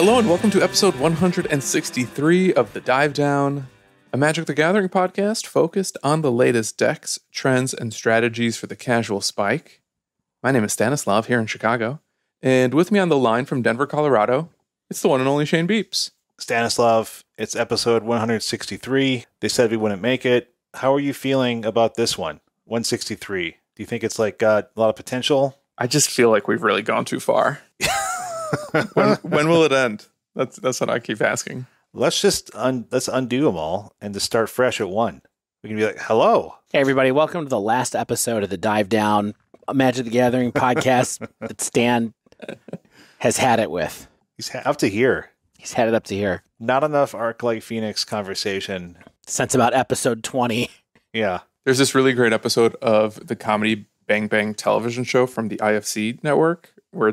Hello and welcome to episode 163 of The Dive Down, a Magic the Gathering podcast focused on the latest decks, trends, and strategies for the casual spike. My name is Stanislav here in Chicago, and with me on the line from Denver, Colorado, it's the one and only Shane Beeps. Stanislav, it's episode 163. They said we wouldn't make it. How are you feeling about this one? 163. Do you think it's got a lot of potential? I just feel like we've really gone too far. When will it end? That's what I keep asking. Let's just let's undo them all and just start fresh at 1. We can be like, hello. Hey, everybody. Welcome to the last episode of the Dive Down, a Magic the Gathering podcast that Stan has had it with. He's up to here. He's had it up to here. Not enough Arc Light Phoenix conversation. Since about episode 20. Yeah. There's this really great episode of the comedy Bang Bang television show from the IFC network where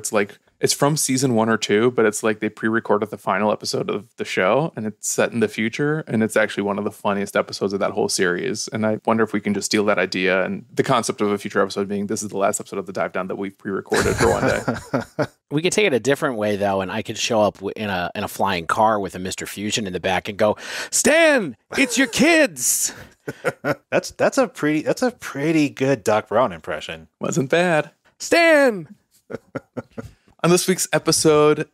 it's from season 1 or 2, but it's like they pre-recorded the final episode of the show and it's set in the future. And it's actually one of the funniest episodes of that whole series. And I wonder if we can just steal that idea and the concept of a future episode being this is the last episode of the Dive Down that we've pre-recorded for one day. We could take it a different way, though, and I could show up in a flying car with a Mr. Fusion in the back and go, Stan, it's your kids. That's a pretty good Doc Brown impression. Wasn't bad. Stan! On this week's episode,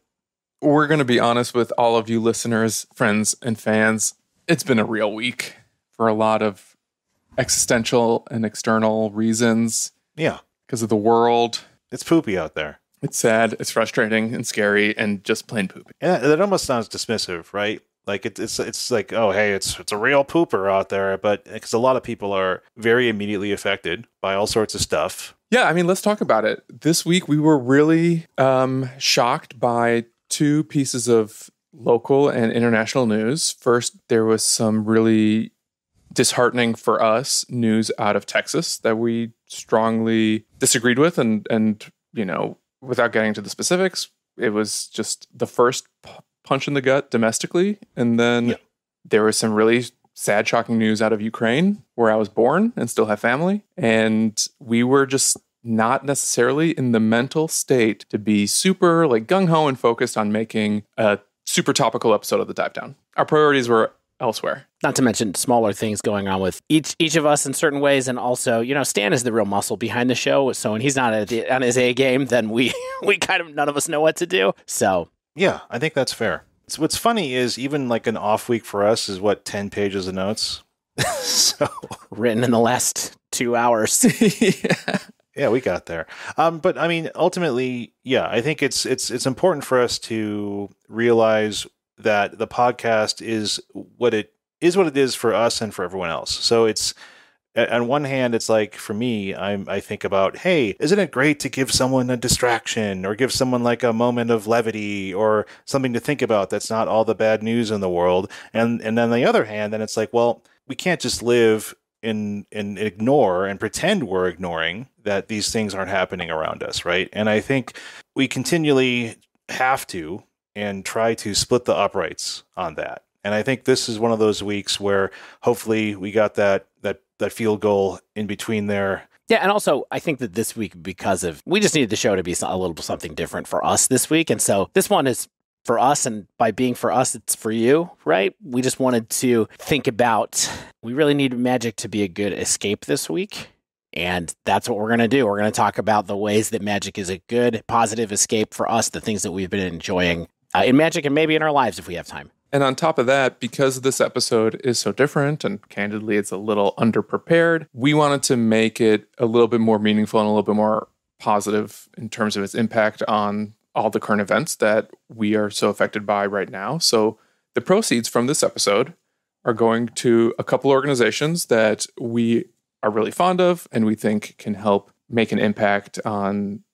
we're going to be honest with all of you listeners, friends, and fans. It's been a real week for a lot of existential and external reasons. Yeah. Because of the world. It's poopy out there. It's sad, it's frustrating, and scary, and just plain poopy. Yeah, that almost sounds dismissive, right? Like it's like, oh, hey, it's a real pooper out there, but because a lot of people are very immediately affected by all sorts of stuff. Yeah, I mean, let's talk about it. This week, we were really shocked by 2 pieces of local and international news. First, there was some really disheartening for us news out of Texas that we strongly disagreed with. And you know, without getting into the specifics, it was just the first punch in the gut domestically. And then there was some really sad, shocking news out of Ukraine, where I was born and still have family. And we were just not necessarily in the mental state to be super gung-ho and focused on making a super topical episode of the Dive Down. Our priorities were elsewhere. Not to mention smaller things going on with each of us in certain ways. And also, you know, Stan is the real muscle behind the show. So when he's not on his A game, then we kind of, none of us know what to do. So yeah, I think that's fair. So what's funny is even an off week for us is 10 pages of notes. So written in the last 2 hours. Yeah, we got there. But I mean, ultimately, yeah, I think it's important for us to realize that the podcast is what it is for us and for everyone else. So it's, on one hand, it's like, for me, I think about, hey, isn't it great to give someone a distraction or give someone a moment of levity or something to think about that's not all the bad news in the world. And then on the other hand, then it's like, well, we can't just live and ignore and pretend we're ignoring that these things aren't happening around us, right? And I think we continually have to and try to split the uprights on that. And I think this is one of those weeks where hopefully we got that field goal in between there. Yeah, and also I think that this week, we just needed the show to be a little something different for us this week. And so this one is for us, and by being for us, it's for you, right? We just wanted to think about, we really need Magic to be a good escape this week. And that's what we're going to do. We're going to talk about the ways that Magic is a good, positive escape for us, the things that we've been enjoying in Magic and maybe in our lives if we have time. And on top of that, because this episode is so different and candidly it's a little underprepared, we wanted to make it a little bit more meaningful and a little bit more positive in terms of its impact on all the current events that we are so affected by right now. So the proceeds from this episode are going to a couple organizations that we are really fond of and we think can help make an impact on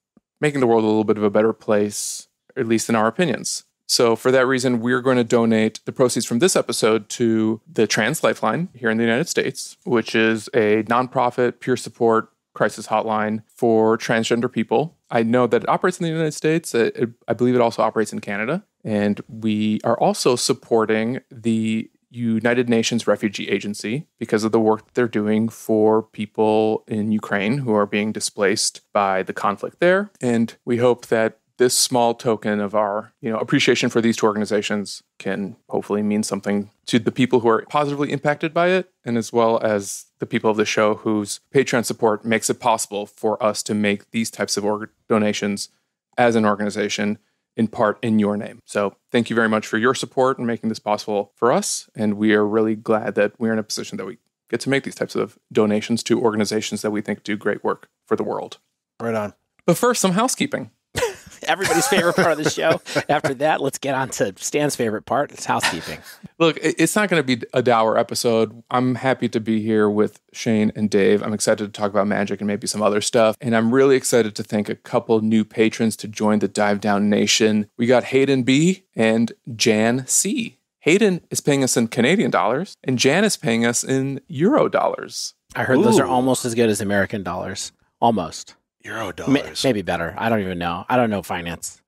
making the world a little bit of a better place, at least in our opinions. So for that reason, we're going to donate the proceeds from this episode to the Trans Lifeline here in the United States, which is a nonprofit peer support crisis hotline for transgender people. I know that it operates in the United States. I believe it also operates in Canada. And we are also supporting the United Nations Refugee Agency because of the work that they're doing for people in Ukraine who are being displaced by the conflict there. And we hope that this small token of our, appreciation for these two organizations can hopefully mean something to the people who are positively impacted by it, and as well as the people of the show whose Patreon support makes it possible for us to make these types of donations as an organization, in part in your name. So thank you very much for your support and making this possible for us. And we are really glad that we're in a position that we get to make these types of donations to organizations that we think do great work for the world. Right on. But first, some housekeeping. Everybody's favorite part of the show. After that, let's get on to Stan's favorite part. It's housekeeping. Look, it's not going to be a dour episode. I'm happy to be here with Shane and Dave. I'm excited to talk about Magic and maybe some other stuff. And I'm really excited to thank a couple new patrons to join the Dive Down Nation. We got Hayden B. and Jan C. Hayden is paying us in Canadian dollars, and Jan is paying us in Euro dollars. I heard those are almost as good as American dollars. Almost. Euro dollars. Maybe better. I don't even know. I don't know finance.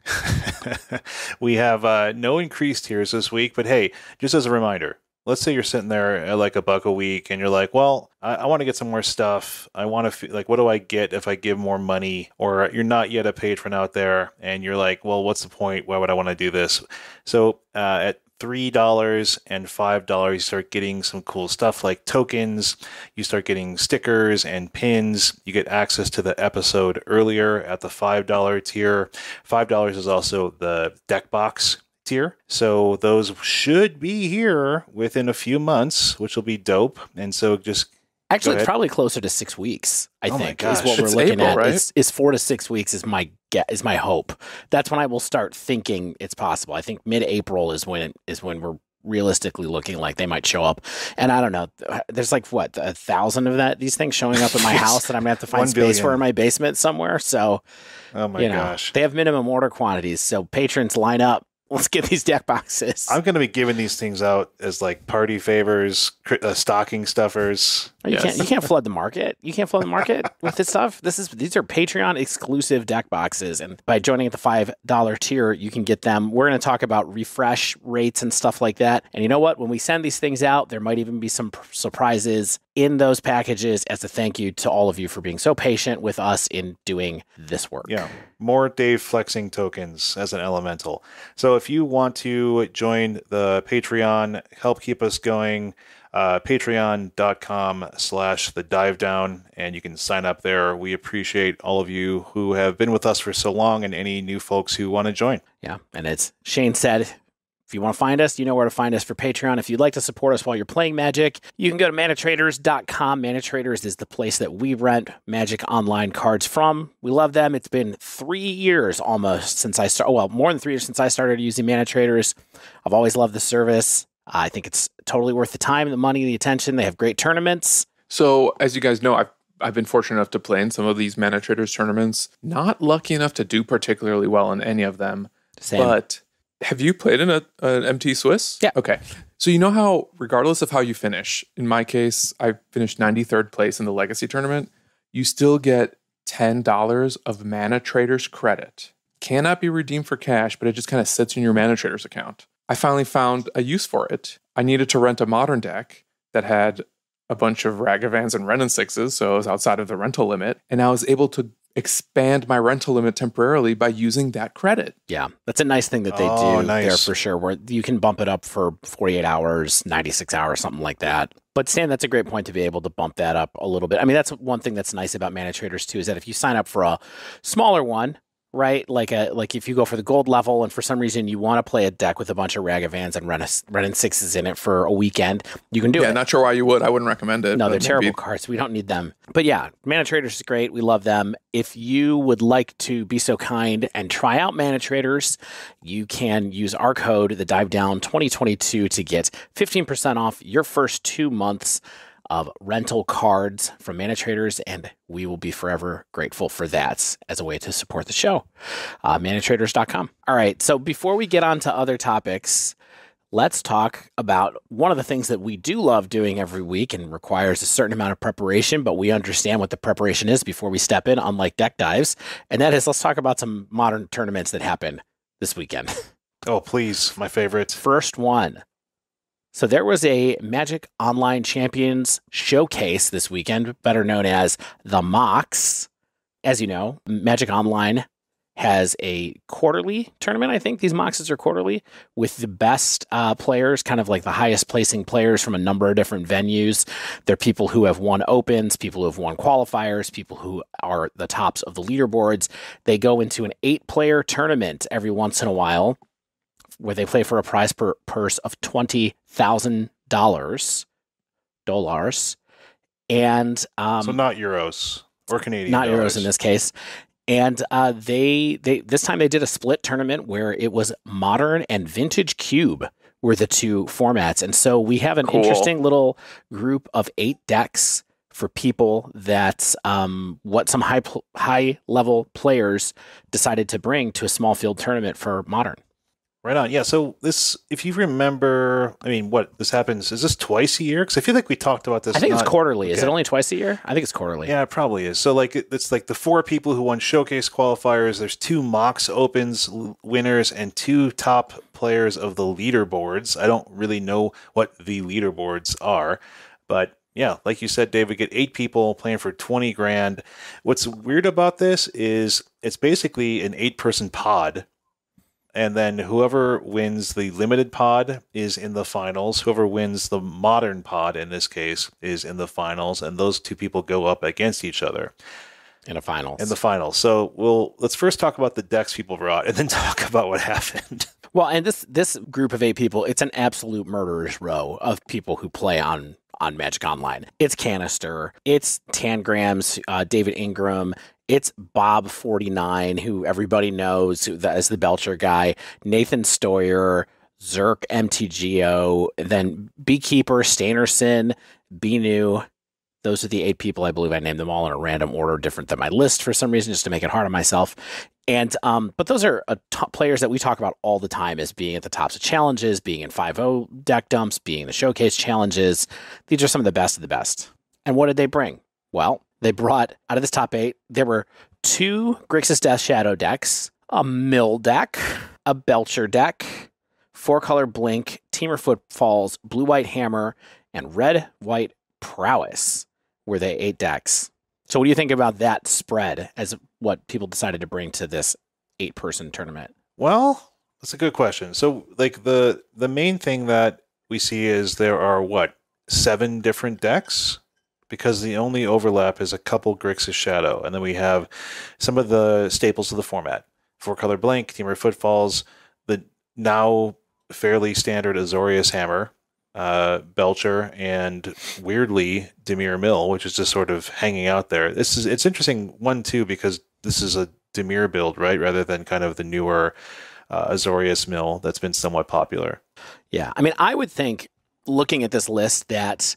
We have no increased tiers this week, but hey, just as a reminder, let's say you're sitting there at like $1 a week and you're like, well, I want to get some more stuff. I want to what do I get if I give more money? Or you're not yet a patron out there and you're like, well, what's the point? Why would I want to do this? So at $3 and $5, you start getting some cool stuff like tokens. You start getting stickers and pins. You get access to the episode earlier at the $5 tier. $5 is also the deck box tier. So those should be here within a few months, which will be dope. And so just actually, it's probably closer to 6 weeks, I think, is what it's we're looking April, at. Right? Is 4 to 6 weeks is my hope. That's when I will start thinking it's possible. I think mid-April is when we're realistically looking like they might show up. And I don't know, there's like 1,000 of these things showing up at my house that I'm gonna have to find space for in my basement somewhere. So, oh my gosh, they have minimum order quantities. So patrons, line up. Let's get these deck boxes. I'm going to be giving these things out as like party favors, stocking stuffers. You can't flood the market. You can't flood the market with this stuff. These are Patreon exclusive deck boxes, and by joining at the $5 tier, you can get them. We're going to talk about refresh rates and stuff like that. And you know what? When we send these things out, there might even be some surprises in those packages as a thank you to all of you for being so patient with us in doing this work. Yeah, more Dave flexing tokens as an elemental. So if you want to join the Patreon, help keep us going, patreon.com/thedivedown, and you can sign up there. We appreciate all of you who have been with us for so long and any new folks who want to join. Yeah, and as Shane said, if you want to find us, you know where to find us for Patreon. If you'd like to support us while you're playing Magic, you can go to manatraders.com. Manatraders is the place that we rent Magic Online cards from. We love them. It's been 3 years almost since I started. Well, more than 3 years since I started using Manatraders. I've always loved the service. I think it's totally worth the time, the money, the attention. They have great tournaments. So, as you guys know, I've been fortunate enough to play in some of these Mana Traders tournaments. Not lucky enough to do particularly well in any of them. Same. But have you played in an MT Swiss? Yeah. Okay. So you know how, regardless of how you finish, in my case, I finished 93rd place in the Legacy tournament, you still get $10 of Mana Traders credit. Cannot be redeemed for cash, but it just kind of sits in your Mana Traders account. I finally found a use for it. I needed to rent a modern deck that had a bunch of Ragavans and Ren and Sixes, so it was outside of the rental limit, and I was able to expand my rental limit temporarily by using that credit. Yeah, that's a nice thing that they do there for sure, where you can bump it up for 48 hours, 96 hours, something like that. But Stan, that's a great point to be able to bump that up a little bit. I mean, that's one thing that's nice about Mana Traders too, is that if you sign up for a smaller one, right? Like if you go for the gold level and for some reason you want to play a deck with a bunch of Ragavans and Ren and Sixes in it for a weekend, you can do it. Yeah, not sure why you would. I wouldn't recommend it. No, they're terrible cards. We don't need them. But yeah, Mana Traders is great. We love them. If you would like to be so kind and try out Mana Traders, you can use our code, the Dive Down 2022, to get 15% off your first 2 months of rental cards from Mana Traders, and we will be forever grateful for that as a way to support the show. Manatraders.com. All right, so before we get on to other topics, let's talk about one of the things that we do love doing every week and requires a certain amount of preparation, but we understand what the preparation is before we step in, unlike deck dives, and that is, let's talk about some modern tournaments that happen this weekend. Oh, please, my favorite. First one. So there was a Magic Online Champions Showcase this weekend, better known as the MOCS. As you know, Magic Online has a quarterly tournament. I think these MOCSs are quarterly with the best players, kind of like the highest placing players from a number of different venues. They're people who have won opens, people who have won qualifiers, people who are the tops of the leaderboards. They go into an 8-player tournament every once in a while where they play for a prize purse of $20,000. And so not euros or Canadian not dollars. euros in this case. And they this time they did a split tournament where it was Modern and Vintage Cube were the two formats. And so we have an interesting little group of 8 decks for people that what some high level players decided to bring to a small field tournament for Modern. Right on. Yeah. So this, if you remember, I mean, what this happens, is this twice a year? Because I feel like we talked about this. I think it's quarterly. Okay. Is it only twice a year? I think it's quarterly. Yeah, it probably is. So like, it's like the 4 people who won showcase qualifiers. There's 2 MOCS Opens winners and 2 top players of the leaderboards. I don't really know what the leaderboards are, but yeah, like you said, Dave, we get 8 people playing for 20 grand. What's weird about this is it's basically an 8-person pod. And then whoever wins the limited pod is in the finals. Whoever wins the modern pod, in this case, is in the finals. And those 2 people go up against each other. In the finals. So let's first talk about the decks people brought and then talk about what happened. Well, and this group of 8 people, it's an absolute murderer's row of people who play on Magic Online. It's Canister, it's Tangrams, David Ingram, it's Bob49, who everybody knows as the Belcher guy, Nathan Stoyer, Zerk MTGO, then Beekeeper, Stainerson, Binu. Those are the 8 people. I believe I named them all in a random order, different than my list for some reason, just to make it hard on myself. And but those are top players that we talk about all the time as being at the tops of challenges, being in 5.0 deck dumps, being in the showcase challenges. These are some of the best of the best. And what did they bring? Well, they brought, out of this top 8, there were 2 Grixis Death Shadow decks, a Mill deck, a Belcher deck, 4-color Blink, Temur Footfalls, Blue-White Hammer, and Red-White Prowess were they 8 decks. So what do you think about that spread as what people decided to bring to this 8-person tournament? Well, that's a good question. So like the main thing that we see is there are 7 different decks? Because the only overlap is a couple Grixis Shadow. And then we have some of the staples of the format. 4-color Blink, Temur Footfalls, the now fairly standard Azorius Hammer, Belcher, and weirdly Dimir Mill, which is just sort of hanging out there. It's interesting, one, too, because this is a Dimir build, right? Rather than kind of the newer Azorius Mill that's been somewhat popular. Yeah. I mean, I would think, looking at this list, that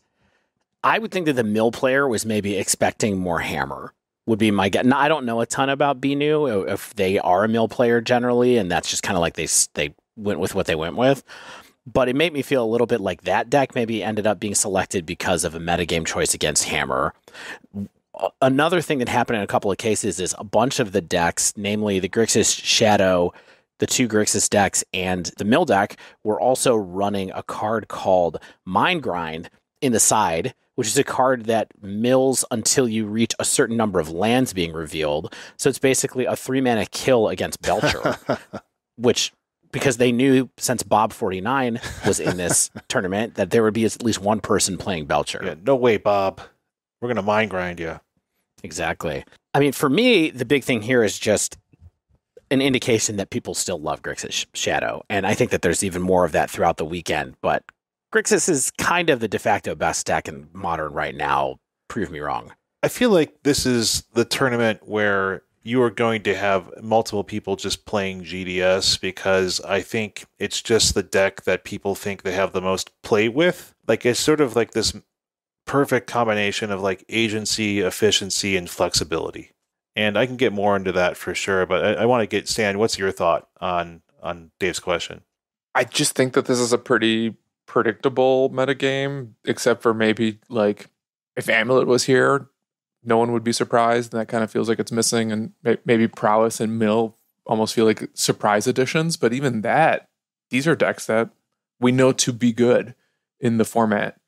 I would think that the Mill player was maybe expecting more Hammer, would be my guess. Now, I don't know a ton about Binu, if they are a Mill player generally, and that's just kind of like they went with what they went with. But it made me feel a little bit like that deck maybe ended up being selected because of a metagame choice against Hammer. Another thing that happened in a couple of cases is a bunch of the decks, namely the Grixis Shadow, the 2 Grixis decks, and the Mill deck, were also running a card called Mind Grind in the side, which is a card that mills until you reach a certain number of lands being revealed. So it's basically a 3-mana kill against Belcher, which, because they knew since Bob49 was in this tournament that there would be at least one person playing Belcher. Yeah, no way, Bob. We're going to mind grind you. Exactly. I mean, for me, the big thing here is just an indication that people still love Grixis Shadow. And I think that there's even more of that throughout the weekend. But Grixis is kind of the de facto best deck in Modern right now. Prove me wrong. I feel like this is the tournament where you are going to have multiple people just playing GDS, because I think it's just the deck that people think they have the most play with. Like, it's sort of like this perfect combination of like agency, efficiency, and flexibility. And I can get more into that for sure, but I want to get, Stan, what's your thought on Dave's question? I just think that this is a pretty predictable metagame, except for maybe like if Amulet was here, no one would be surprised, and that kind of feels like it's missing. And maybe Prowess and Mill almost feel like surprise additions, but even that, these are decks that we know to be good in the format.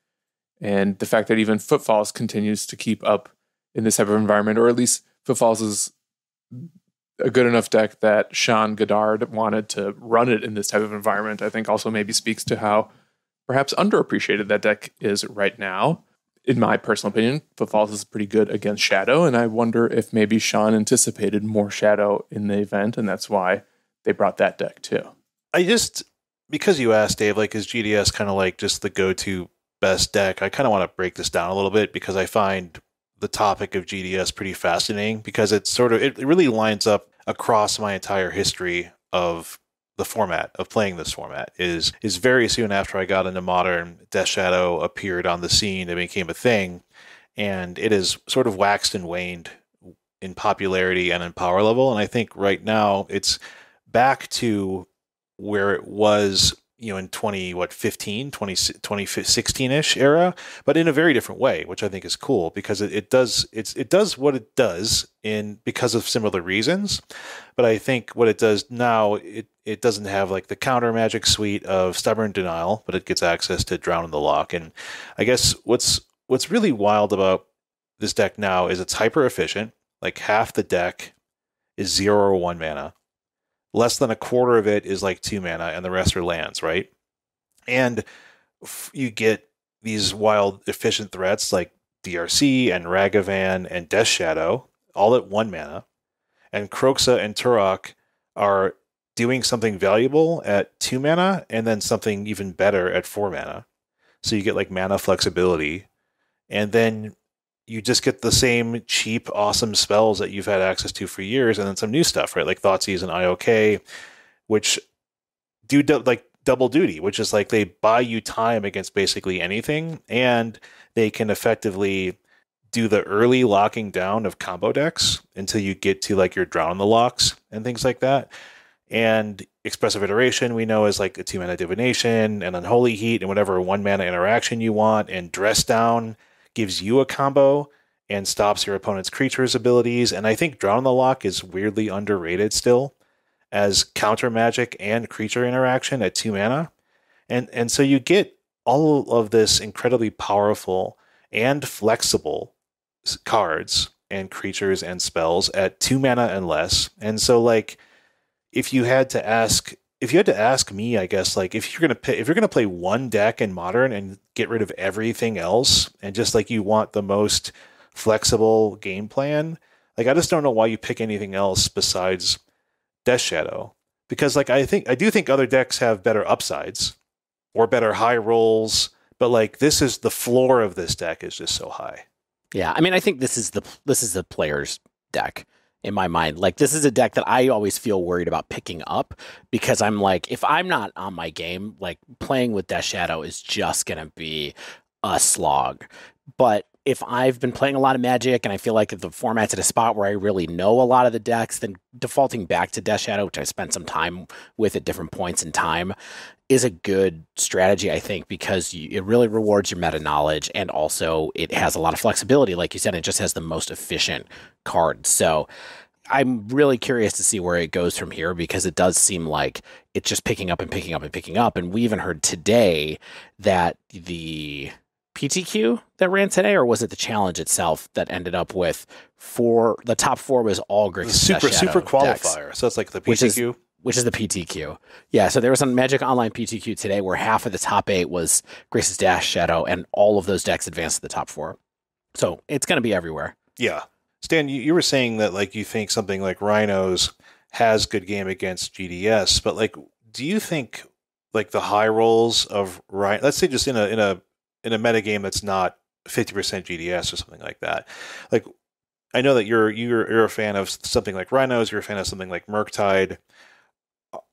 And the fact that even Footfalls continues to keep up in this type of environment, or at least Footfalls' a good enough deck that Sean Goddard wanted to run it in this type of environment, I think also maybe speaks to how perhaps underappreciated that deck is right now. In my personal opinion, Footfalls is pretty good against Shadow, and I wonder if maybe Sean anticipated more Shadow in the event, and that's why they brought that deck too. Because you asked, Dave, like, is GDS kind of like just the go-to best deck? I kind of want to break this down a little bit because I find the topic of GDS pretty fascinating because it really lines up across my entire history of the format, of playing this format. Is very soon after I got into Modern, Death Shadow appeared on the scene and became a thing, and it has sort of waxed and waned in popularity and in power level, and I think right now it's back to where it was, in 2016-ish era, but in a very different way, which I think is cool because it does what it does because of similar reasons. But I think what it does now, it doesn't have like the counter magic suite of Stubborn Denial, but it gets access to Drown in the Loch. And I guess what's really wild about this deck now is it's hyper efficient. Like half the deck is 0 or 1 mana. Less than a quarter of it is like 2 mana, and the rest are lands, right? And you get these wild, efficient threats like DRC and Ragavan and Death Shadow, all at 1 mana. And Kroxa and Turok are doing something valuable at 2 mana, and then something even better at 4 mana. So you get like mana flexibility, and then you just get the same cheap, awesome spells that you've had access to for years, and then some new stuff, right? Like Thoughtseize and IOK, which do double duty, which is like they buy you time against basically anything, and they can effectively do the early locking down of combo decks until you get to like your Drown in the Locks and things like that. And Expressive Iteration we know is like a 2 mana divination, and Unholy Heat and whatever 1 mana interaction you want, and Dress Down gives you a combo and stops your opponent's creature's abilities. And I think Drown in the Loch is weirdly underrated still as counter magic and creature interaction at 2 mana. And so you get all of this incredibly powerful and flexible cards and creatures and spells at 2 mana and less. And so like if you had to ask me, I guess, like if you're gonna play one deck in Modern and get rid of everything else, and just like you want the most flexible game plan, like I just don't know why you pick anything else besides Death Shadow. Because like I do think other decks have better upsides or better high rolls, but like this is the floor of this deck is just so high. Yeah, I mean, I think this is the player's deck. In my mind, like this is a deck that I always feel worried about picking up because I'm like, if I'm not on my game, like playing with Death Shadow is just going to be a slog. But if I've been playing a lot of Magic and I feel like the format's at a spot where I really know a lot of the decks, then defaulting back to Death Shadow, which I spent some time with at different points in time, is a good strategy, I think, because it really rewards your meta knowledge, and also it has a lot of flexibility. Like you said, it just has the most efficient cards. So I'm really curious to see where it goes from here, because it does seem like it's just picking up and picking up and picking up. And we even heard today that the PTQ that ran today, or was it the challenge itself that ended up with the top 4 was all Grixis Super Qualifier. Decks, so it's like the PTQ. Which is the PTQ. Yeah, so there was some Magic Online PTQ today where half of the top 8 was Grixis Dash Shadow, and all of those decks advanced to the top 4. So it's going to be everywhere. Yeah. Stan, you were saying that like you think something like Rhinos has good game against GDS, but like, do you think like the high rolls of Rhino, let's say just in a meta game that's not 50% GDS or something like that, like I know that you're a fan of something like Rhinos, you're a fan of something like Murktide.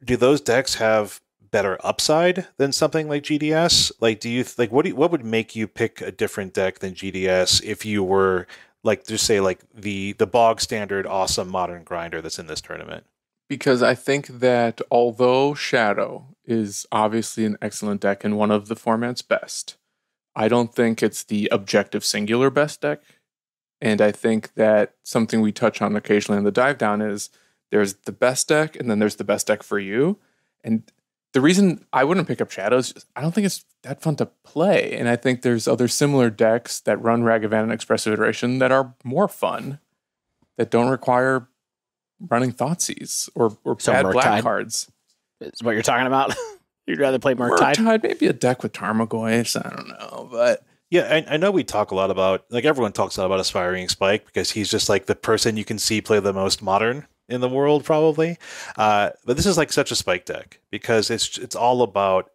Do those decks have better upside than something like GDS? Like, do you like what would make you pick a different deck than GDS if you were like, just say like the bog standard awesome Modern grinder that's in this tournament? Because I think that although Shadow is obviously an excellent deck and one of the format's best, I don't think it's the objective singular best deck. And I think that something we touch on occasionally in the dive down is there's the best deck, and then there's the best deck for you. And the reason I wouldn't pick up Shadows, I don't think it's that fun to play. And I think there's other similar decks that run Ragavan and Expressive Iteration that are more fun, that don't require, running Thoughtseize or So bad black Murktide cards. is what you're talking about? You'd rather play Murktide? Murktide, maybe a deck with Tarmogoyfs. I don't know, but Yeah, I know we talk a lot about, like everyone talks a lot about Aspiringspike because he's just like the person you can see play the most modern in the world, probably. But this is like such a Spike deck because it's all about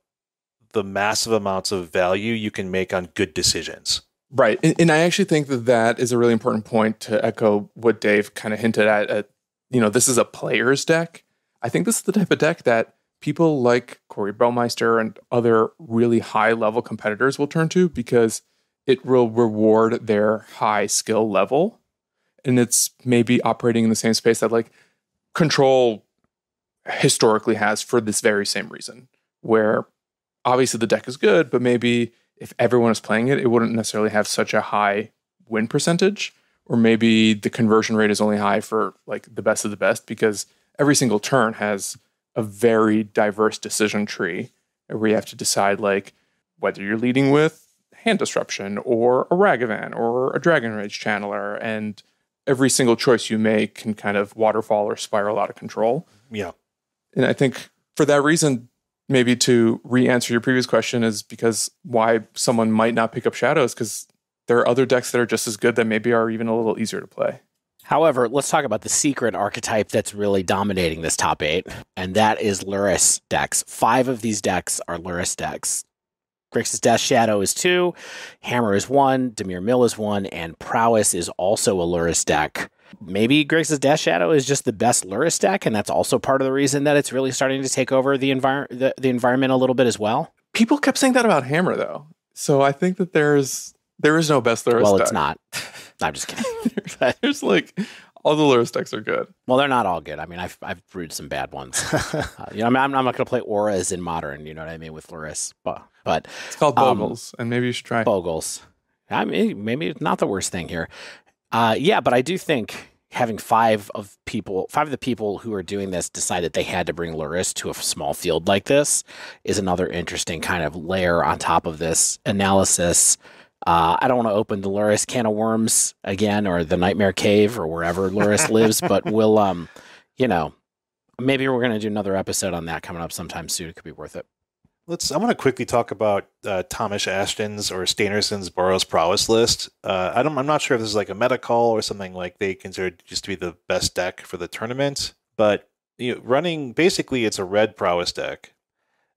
the massive amounts of value you can make on good decisions. Right. And I actually think that is a really important point to echo what Dave kind of hinted at. This is a player's deck. I think this is the type of deck that people like Corey Baumeister and other really high-level competitors will turn to because it will reward their high skill level. And it's maybe operating in the same space that like Control historically has for this very same reason, where obviously the deck is good, but maybe if everyone is playing it, it wouldn't necessarily have such a high win percentage, or maybe the conversion rate is only high for like the best of the best because every single turn has a very diverse decision tree where you have to decide like whether you're leading with Hand Disruption or a Ragavan or a Dragon Rage Channeler, and every single choice you make can kind of waterfall or spiral out of control. Yeah. And I think for that reason, maybe to re-answer your previous question is because why someone might not pick up Shadows, because there are other decks that are just as good that maybe are even a little easier to play. However, let's talk about the secret archetype that's really dominating this top 8, and that is Lurrus decks. 5 of these decks are Lurrus decks. Grixis Death Shadow is 2, Hammer is 1, Dimir Mill is 1, and Prowess is also a Lurrus deck. Maybe Grixis Death Shadow is just the best Lurrus deck, and that's also part of the reason that it's really starting to take over the environment a little bit as well. People kept saying that about Hammer, though. So I think that there is no best Lurrus deck. Well, it's not. I'm just kidding. There's like all the Lurrus decks are good. Well, they're not all good. I mean, I've brewed some bad ones. I'm not going to play Auras in Modern. You know what I mean, with Lurrus, but it's called Bogles, and maybe you should try Bogles. I mean, maybe it's not the worst thing here. But I do think having 5 of the people who are doing this decide that they had to bring Lurrus to a small field like this is another interesting kind of layer on top of this analysis. I don't want to open the Lurrus can of worms again, or the Nightmare Cave, or wherever Lurrus lives, but we'll, maybe we're going to do another episode on that coming up sometime soon. It could be worth it. I want to quickly talk about Thomas Ashton's or Steinerson's Boros Prowess list. I'm not sure if this is like a meta call or something like they consider just to be the best deck for the tournament, but running basically it's a red Prowess deck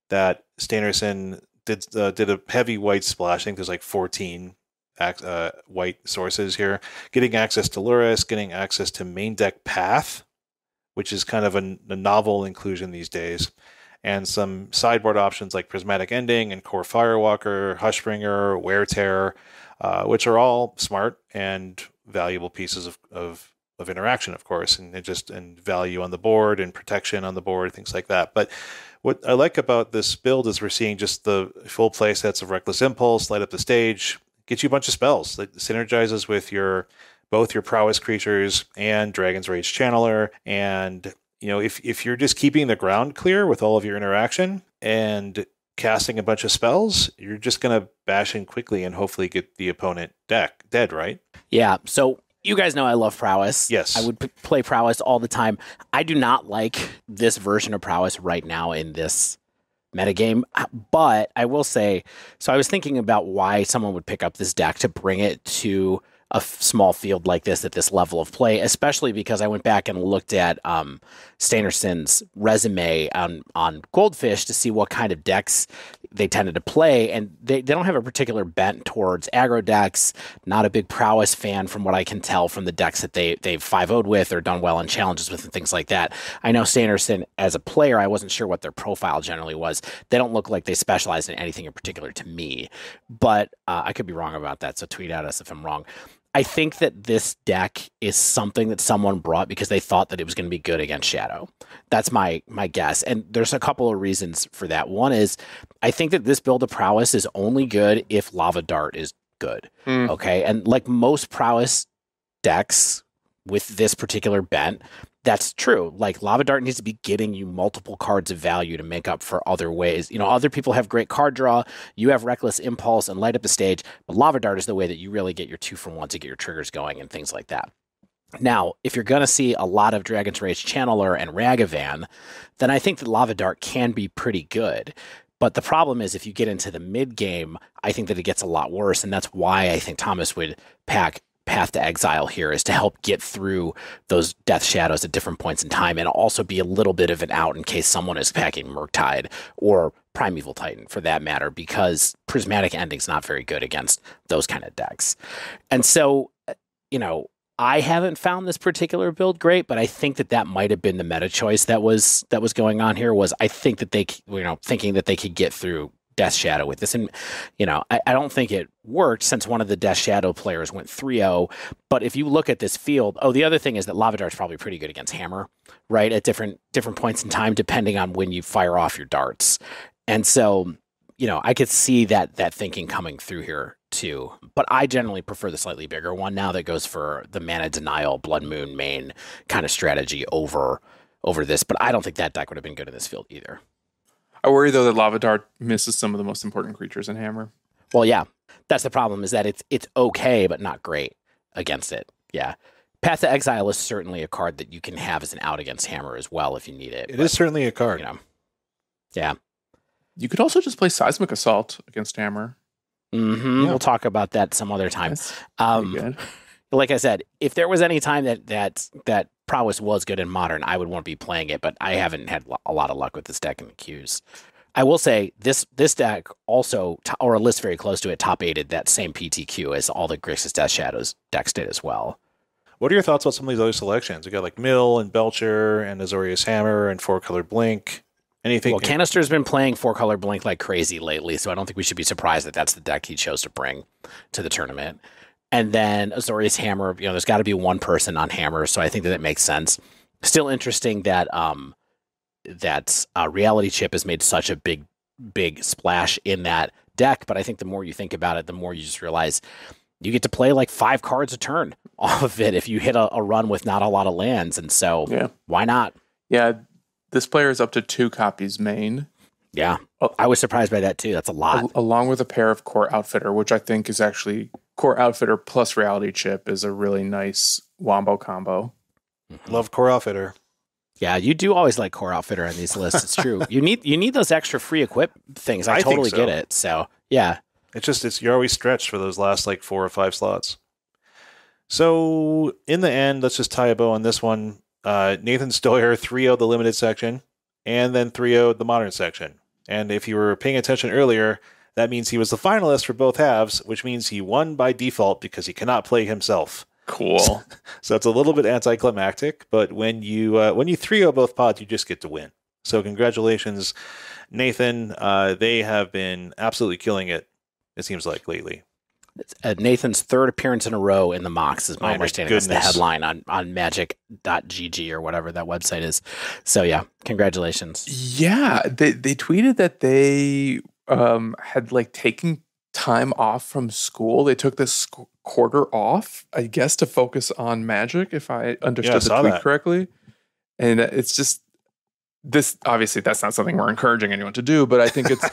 that Steinerson did a heavy white splash. I think there's like 14 white sources here. Getting access to Lurrus, getting access to main deck Path, which is kind of a novel inclusion these days. And some sideboard options like Prismatic Ending and Core Firewalker, Hushbringer, Wear Tear, which are all smart and valuable pieces of interaction, of course, and value on the board and protection on the board, things like that. But what I like about this build is we're seeing just the full play sets of Reckless Impulse, Light Up the Stage, get you a bunch of spells that synergizes with both your Prowess creatures and Dragon's Rage Channeler, and if you're just keeping the ground clear with all of your interaction and casting a bunch of spells, you're just going to bash in quickly and hopefully get the opponent dead, right? Yeah. So you guys know I love Prowess. Yes. I would play Prowess all the time. I do not like this version of Prowess right now in this metagame, but I will say, so I was thinking about why someone would pick up this deck to bring it to a small field like this at this level of play, especially because I went back and looked at Steinerson's resume on Goldfish to see what kind of decks they tended to play, and they don't have a particular bent towards aggro decks. Not a big Prowess fan from what I can tell from the decks that they've 5-0'd with or done well in challenges with and things like that. I know Steinerson as a player, I wasn't sure what their profile generally was. They don't look like they specialize in anything in particular to me, but I could be wrong about that, so tweet at us if I'm wrong. I think that this deck is something that someone brought because they thought that it was going to be good against Shadow. That's my guess. And there's a couple of reasons for that. One is I think that this build of Prowess is only good if Lava Dart is good. Okay. And like most Prowess decks with this particular bent, that's true. Like Lava Dart needs to be getting you multiple cards of value to make up for other ways. Other people have great card draw. You have Reckless Impulse and Light Up the Stage, but Lava Dart is the way that you really get your 2-for-1 to get your triggers going and things like that. Now, if you're going to see a lot of Dragon's Rage Channeler and Ragavan, then I think that Lava Dart can be pretty good. But the problem is if you get into the mid game, I think that it gets a lot worse. And that's why I think Thomas would pack Path to Exile here, is to help get through those Death Shadows at different points in time, and also be a little bit of an out in case someone is packing Murktide or Primeval Titan for that matter, because Prismatic Ending's not very good against those kind of decks. And so, I haven't found this particular build great, but I think that might have been the meta choice that was going on here. Was I think that they, thinking that they could get through Death Shadow with this, and I don't think it worked since one of the Death Shadow players went 3-0. But if you look at this field, the other thing is that Lava Dart's probably pretty good against Hammer, right? At different points in time, depending on when you fire off your darts, and so I could see that thinking coming through here too. But I generally prefer the slightly bigger one now that goes for the mana denial, Blood Moon main kind of strategy over this. But I don't think that deck would have been good in this field either. I worry though that Lava Dart misses some of the most important creatures in Hammer. Well, yeah, that's the problem, is that it's okay but not great against it. Yeah. Path to Exile is certainly a card that you can have as an out against Hammer as well if you need it. It is certainly a card. Yeah. You could also just play Seismic Assault against Hammer. Mm-hmm. Yeah. We'll talk about that some other time. Good. Like I said, if there was any time that prowess was good in Modern, I would want to be playing it, but I haven't had a lot of luck with this deck in the queues. I will say this deck also, or a list very close to it, top 8'd that same PTQ as all the Grixis Death Shadows decks did as well. What are your thoughts about some of these other selections? We got like Mill and Belcher and Azorius Hammer and 4-color Blink. Anything? Well, Canister's been playing 4-color Blink like crazy lately, so I don't think we should be surprised that that's the deck he chose to bring to the tournament. And then Azorius Hammer, there's got to be one person on Hammer, so I think that makes sense. Still interesting that Reality Chip has made such a big splash in that deck, but I think the more you think about it, the more you just realize you get to play like 5 cards a turn off of it if you hit a run with not a lot of lands, and so why not? Yeah, this player is up to 2 copies main. Yeah, I was surprised by that too. That's a lot. Along with a pair of Core Outfitter, which I think is actually Core Outfitter plus Reality Chip is a really nice wombo combo. Love Core Outfitter. Yeah, you do always like Core Outfitter on these lists. It's true. You need those extra free equip things. I totally get it. So yeah, you're always stretched for those last like 4 or 5 slots. So in the end, let's just tie a bow on this one. Nathan Stoyer 3-0'd the limited section, and then 3-0'd the modern section. And if you were paying attention earlier, that means he was the finalist for both halves, which means he won by default because he cannot play himself. Cool. So it's a little bit anticlimactic, but when you 3-0 both pods, you just get to win. So congratulations, Nathan. They have been absolutely killing it seems like, lately. It's Nathan's 3rd appearance in a row in the MOCS, is my understanding. That's the headline on magic.gg or whatever that website is. So yeah, congratulations. Yeah, they tweeted that they had like taken time off from school. They took this quarter off, I guess, to focus on Magic, if I understood the tweet correctly. And it's just this, obviously that's not something we're encouraging anyone to do, but I think it's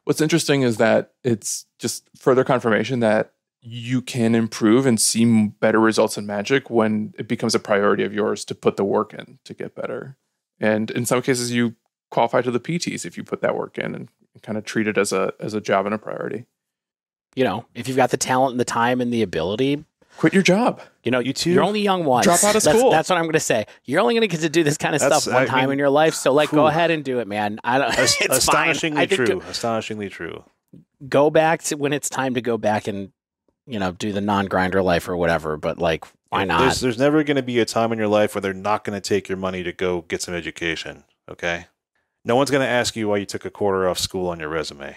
what's interesting is that it's just further confirmation that you can improve and see better results in Magic when it becomes a priority of yours to put the work in to get better. And in some cases, you qualify to the PTs if you put that work in and kind of treat it as a job and a priority. If you've got the talent and the time and the ability, quit your job. You're only young once. Drop out of school. That's what I'm going to say. You're only going to get to do this kind of stuff one time in your life. So, go ahead and do it, man. It's astonishingly fine. true. Astonishingly true. Go back to when it's time to go back and do the non-grinder life or whatever. But why not? There's never going to be a time in your life where they're not going to take your money to go get some education. Okay. No one's going to ask you why you took a quarter off school on your resume.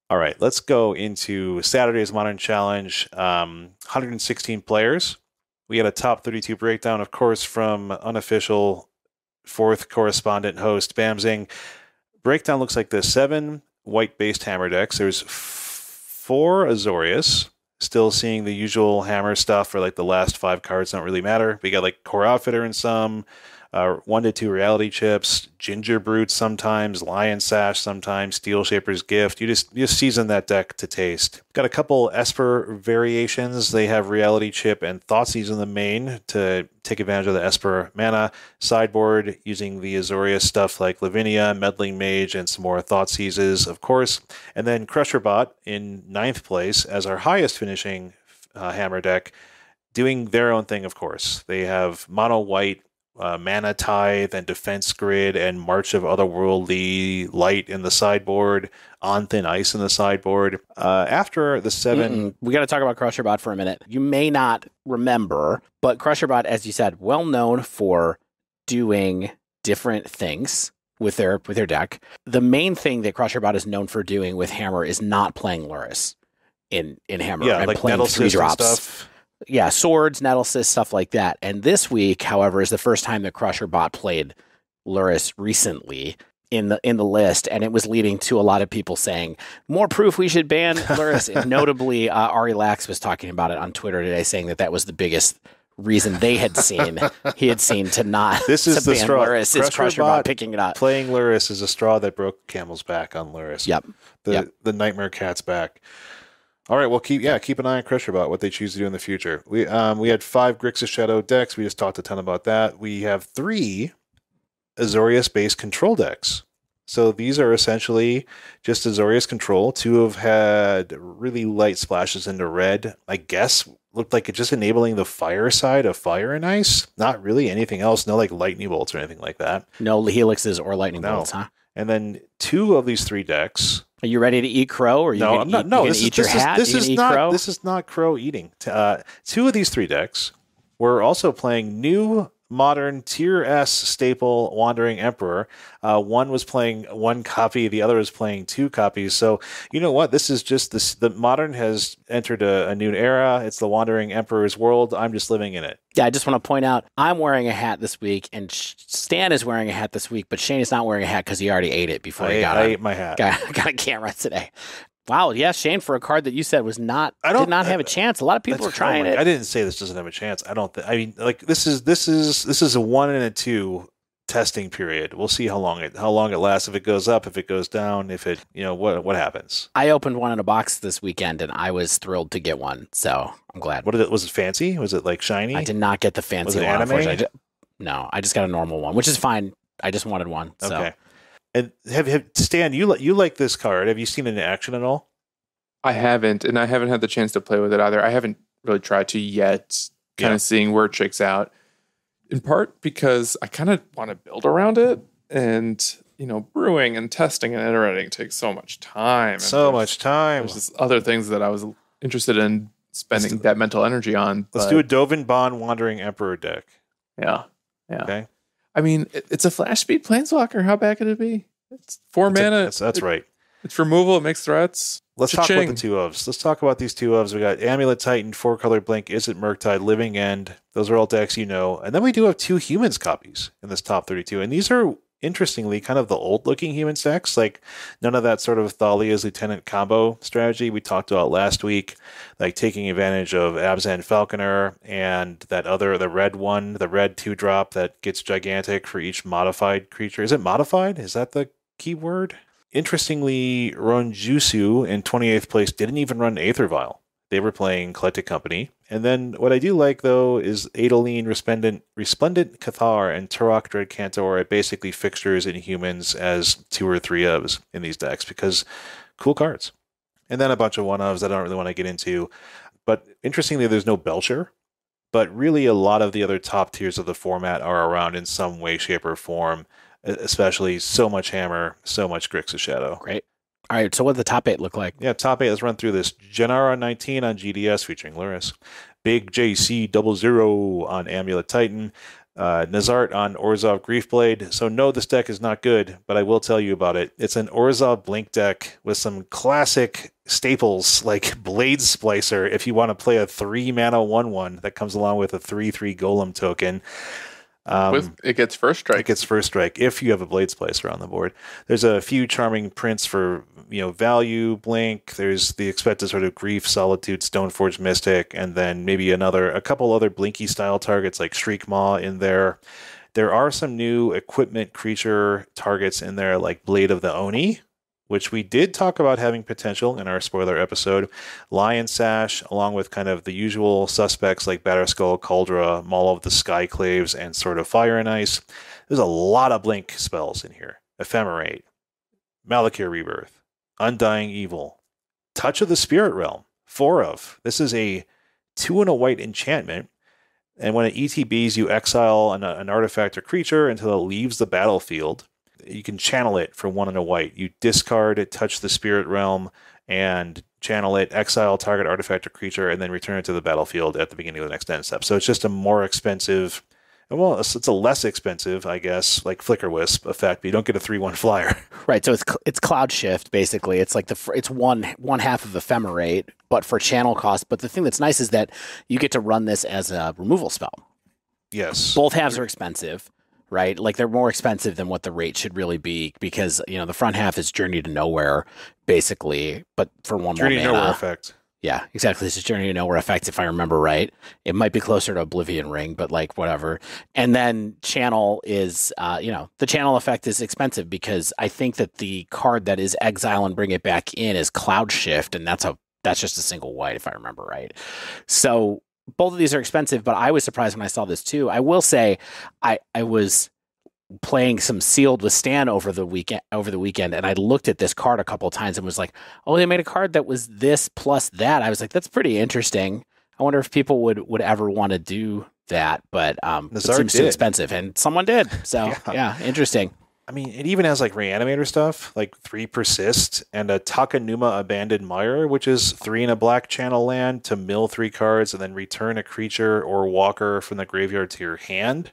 All right, let's go into Saturday's Modern Challenge. 116 players. We had a top 32 breakdown, of course, from unofficial 4th correspondent host Bamzing. Breakdown looks like this: 7 white-based hammer decks. There's 4 Azorius. Still seeing the usual hammer stuff for the last 5 cards don't really matter. We got Core Outfitter in some, 1 to 2 reality chips, Ginger Brute sometimes, Lion Sash sometimes, Steel Shaper's Gift. You just season that deck to taste. Got a couple Esper variations. They have reality chip and Thoughtseize in the main to take advantage of the Esper mana. Sideboard using the Azorius stuff like Lavinia, Meddling Mage, and some more Thoughtseizes, of course. And then Crusherbot in 9th place as our highest finishing hammer deck, doing their own thing, of course. They have mono white, Mana Tithe, and Defense Grid, and March of Otherworldly Light in the sideboard, On Thin Ice in the sideboard. After the 7... We got to talk about Crusherbot for a minute. You may not remember, but Crusherbot, as you said, well known for doing different things with their deck. The main thing that Crusherbot is known for doing with Hammer is not playing Lurrus in Hammer. Yeah, and like playing Nettle 3 drops. stuff. Yeah, swords, Nettlecyst, stuff like that. And this week, however, is the first time that Crusherbot played Lurrus recently in the list, and it was leading to a lot of people saying, more proof we should ban Lurrus. And notably, Ari Lax was talking about it on Twitter today, saying that was the biggest reason he had seen to not this is to the ban straw. Lurrus. It's Crusherbot picking it up. Playing Lurrus is a straw that broke camel's back on Lurrus. Yep. The Nightmare Cat's back. All right, well, keep an eye on Crusherbot, what they choose to do in the future. We had 5 Grixis Shadow decks. We just talked a ton about that. We have 3 Azorius-based control decks. So these are essentially just Azorius control. 2 have had really light splashes into red. I guess looked like it's just enabling the fire side of Fire and Ice. Not really anything else. No like lightning bolts or anything like that. No helixes or lightning bolts, huh? And then 2 of these 3 decks. Are you ready to eat crow? Or are you no, I'm not. No, this is not crow eating. 2 of these 3 decks were also playing new modern tier S staple Wandering Emperor. One was playing 1 copy, the other was playing 2 copies. So you know what? This is just this. The modern has entered a new era. It's the Wandering Emperor's world. I'm just living in it. Yeah, I just want to point out I'm wearing a hat this week, and Stan is wearing a hat this week, but Shane is not wearing a hat because he already ate it before he got I ate my hat. Got a camera today. Wow, yeah, Shane, for a card that you said did not have a chance. A lot of people are trying it. I didn't say this doesn't have a chance. I mean, like this is a 1 and a 2 testing period. We'll see how long it lasts. If it goes up, if it goes down, if it what happens. I opened one in a box this weekend, and I was thrilled to get one. So I'm glad. Was it fancy? Was it like shiny? I did not get the fancy one. Anime? No, I just got a normal one, which is fine. I just wanted one. So. Okay. And have Stan, you like this card? Have you seen it in action at all? I haven't, and I haven't had the chance to play with it either. I haven't really tried to yet, kind of seeing where it shakes out. In part because I kind of want to build around it, and brewing and testing and iterating takes so much time. There's just other things that I was interested in spending that mental energy on. Let's do a Dovin Bond Wandering Emperor deck. Yeah. Okay. I mean, it's a flash speed planeswalker. How bad could it be? It's 4 mana. That's right. It's removal. It makes threats. Let's talk about the 2 ofs. Let's talk about these 2 ofs. We got Amulet Titan, 4-color Blink, Is It Murktide, Living End. Those are all decks And then we do have 2 humans copies in this top 32. And these are, interestingly, kind of the old-looking humans decks. Like, none of that sort of Thalia's Lieutenant combo strategy we talked about last week. Like, taking advantage of Abzan Falconer and the red one, the red 2-drop that gets gigantic for each modified creature. Is it modified? Is that the keyword? Interestingly, Ronjutsu in 28th place didn't even run Aether Vial. They were playing Collected Company. And then what I do like, though, is Adeline, Resplendent Cathar, and Turok Dread Cantor are basically fixtures in humans as 2 or 3 ofs in these decks because cool cards. And then a bunch of 1-ofs that I don't really want to get into. But interestingly, there's no Belcher. But really, a lot of the other top tiers of the format are around in some way, shape, or form. Especially so much Hammer, so much Grixis Shadow. Great. All right, so what does the top 8 look like? Yeah, top 8, let's run through this. Gennaro 19 on GDS featuring Lurrus. Big JC 00 on Amulet Titan. Nazart on Orzhov Griefblade. So no, this deck is not good, but I will tell you about it. It's an Orzhov Blink deck with some classic staples like Blade Splicer if you want to play a 3-mana 1/1 that comes along with a 3/3 Golem token. It gets first strike. It gets first strike if you have a Blade Splicer on the board. There's a few charming prints for value, Blink. There's the expected sort of Grief, Solitude, Stoneforge Mystic, and then maybe a couple other Blinky style targets like Shriek Maw in there. There are some new equipment creature targets in there, like Blade of the Oni, which we did talk about having potential in our spoiler episode. Lion Sash, along with kind of the usual suspects like Batterskull, Cauldra, Maul of the Skyclaves, and Sword of Fire and Ice. There's a lot of blink spells in here. Ephemerate, Malakir Rebirth, Undying Evil, Touch of the Spirit Realm, 4 of. This is a 2 and a white enchantment, and when it ETBs, you exile an artifact or creature until it leaves the battlefield. You can channel it for 1 and a white. You discard it, Touch the Spirit Realm, and channel it, exile target artifact or creature, and then return it to the battlefield at the beginning of the next end step. So it's just a more expensive, well, it's a less expensive, I guess, like Flicker Wisp effect, but you don't get a 3/1 flyer. Right, so it's Cloud Shift, basically. It's like it's one half of Ephemerate, but for channel cost. But the thing that's nice is that you get to run this as a removal spell. Yes. Both halves are expensive, right? Like they're more expensive than what the rate should really be because, the front half is Journey to Nowhere, basically, but for one Journey more to mana. Nowhere effect. Yeah, exactly. This is Journey to Nowhere effect, if I remember right. It might be closer to Oblivion Ring, but like whatever. And then Channel is, the Channel effect is expensive because I think that the card that is Exile and Bring It Back in is Cloud Shift, and that's just a single white, if I remember right. So both of these are expensive, but I was surprised when I saw this too. I will say, I was playing some Sealed with Stan over the weekend, and I looked at this card a couple of times and was like, oh, they made a card that was this plus that. I was like, that's pretty interesting. I wonder if people would ever want to do that, but it seems too expensive, and someone did. So yeah, interesting. I mean, it even has like Reanimator stuff, like 3 Persist and a Takanuma Abandoned Mire, which is 3 in a black channel land to mill 3 cards and then return a creature or walker from the graveyard to your hand.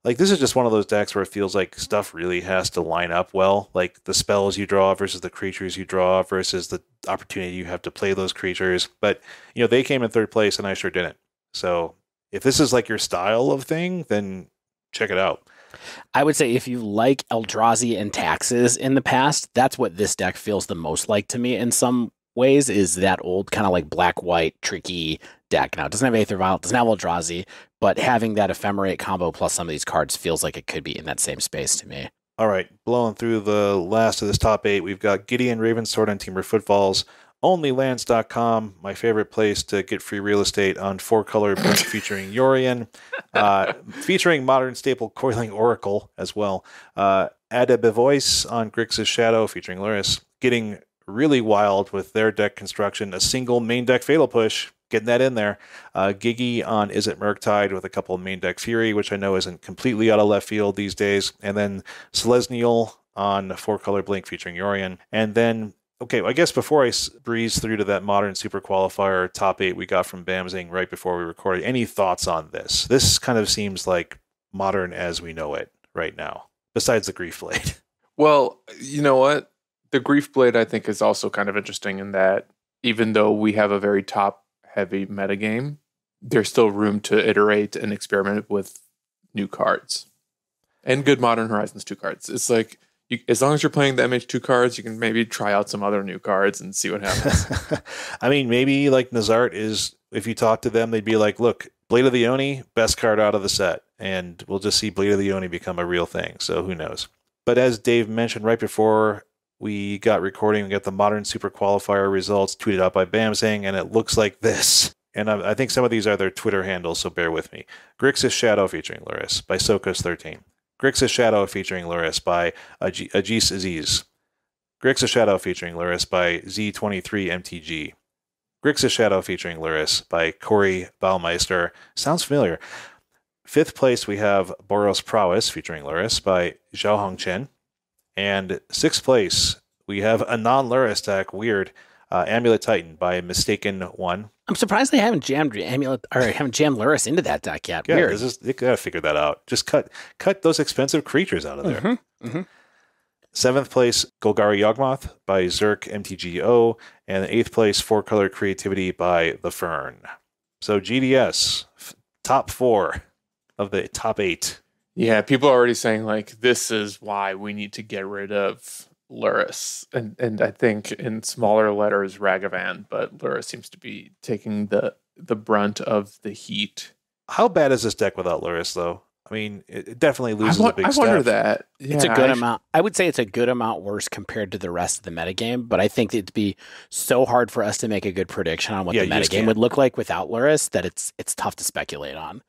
Like, this is just one of those decks where it feels like stuff really has to line up well. Like, the spells you draw versus the creatures you draw versus the opportunity you have to play those creatures. But, they came in 3rd place and I sure didn't. So, if this is like your style of thing, then check it out. I would say if you like Eldrazi and Taxes in the past, that's what this deck feels the most like to me in some ways, is that old kind of like black-white tricky deck. Now, it doesn't have Aether Vial, it doesn't have Eldrazi, but having that Ephemerate combo plus some of these cards feels like it could be in that same space to me. All right, blowing through the last of this top 8, we've got Gideon Ravensword and Temur Footfalls. Onlylands.com, my favorite place to get free real estate on 4-color Blink featuring Yorion, featuring modern staple Coiling Oracle as well. Adabevoice on Grixis Shadow featuring Lurrus, getting really wild with their deck construction. A single main deck Fatal Push, getting that in there. Gigi on Is It Murktide with a couple of main deck Fury, which I know isn't completely out of left field these days. And then Selesnial on 4-color Blink featuring Yorion. And then, okay, I guess before I breeze through to that modern Super Qualifier top 8 we got from Bamzing right before we recorded, any thoughts on this? This kind of seems like modern as we know it right now, besides the Grief Blade. Well, you know what? The Grief Blade, I think, is also kind of interesting in that even though we have a very top-heavy metagame, there's still room to iterate and experiment with new cards. And good Modern Horizons 2 cards. It's like, as long as you're playing the MH2 cards, you can maybe try out some other new cards and see what happens. I mean, maybe like Nazart is, if you talk to them, they'd be like, look, Blade of the Oni, best card out of the set. And we'll just see Blade of the Oni become a real thing. So who knows? But as Dave mentioned right before we got recording, we got the modern Super Qualifier results tweeted out by Bamzing, and it looks like this. And I think some of these are their Twitter handles, so bear with me. Grixis Shadow featuring Lurrus by Sokos13. Grixis Shadow featuring Lurrus by Ajis Aziz. Grixis Shadow featuring Lurrus by Z23MTG. Grixis Shadow featuring Lurrus by Corey Baumeister. Sounds familiar. 5th place, we have Boros Prowess featuring Lurrus by Zhao Hongchen. And 6th place, we have a non-Lurrus deck, weird, Amulet Titan by Mistaken One. I'm surprised they haven't jammed Lurrus into that deck yet. Yeah, weird. They gotta figure that out. Just cut those expensive creatures out of there. Mm-hmm. Mm-hmm. 7th place, Golgari Yawgmoth by Zerk MTGO, and 8th place, 4-color Creativity by The Fern. So GDS, top 4 of the top 8. Yeah, people are already saying, like, this is why we need to get rid of Lurrus. And I think in smaller letters, Ragavan, but Lurrus seems to be taking the brunt of the heat. How bad is this deck without Lurrus, though? I mean, it definitely loses a big I step. wonder that. Yeah, It's a good amount. I would say it's a good amount worse compared to the rest of the metagame, but I think it'd be so hard for us to make a good prediction on what the metagame would look like without Lurrus that it's tough to speculate on.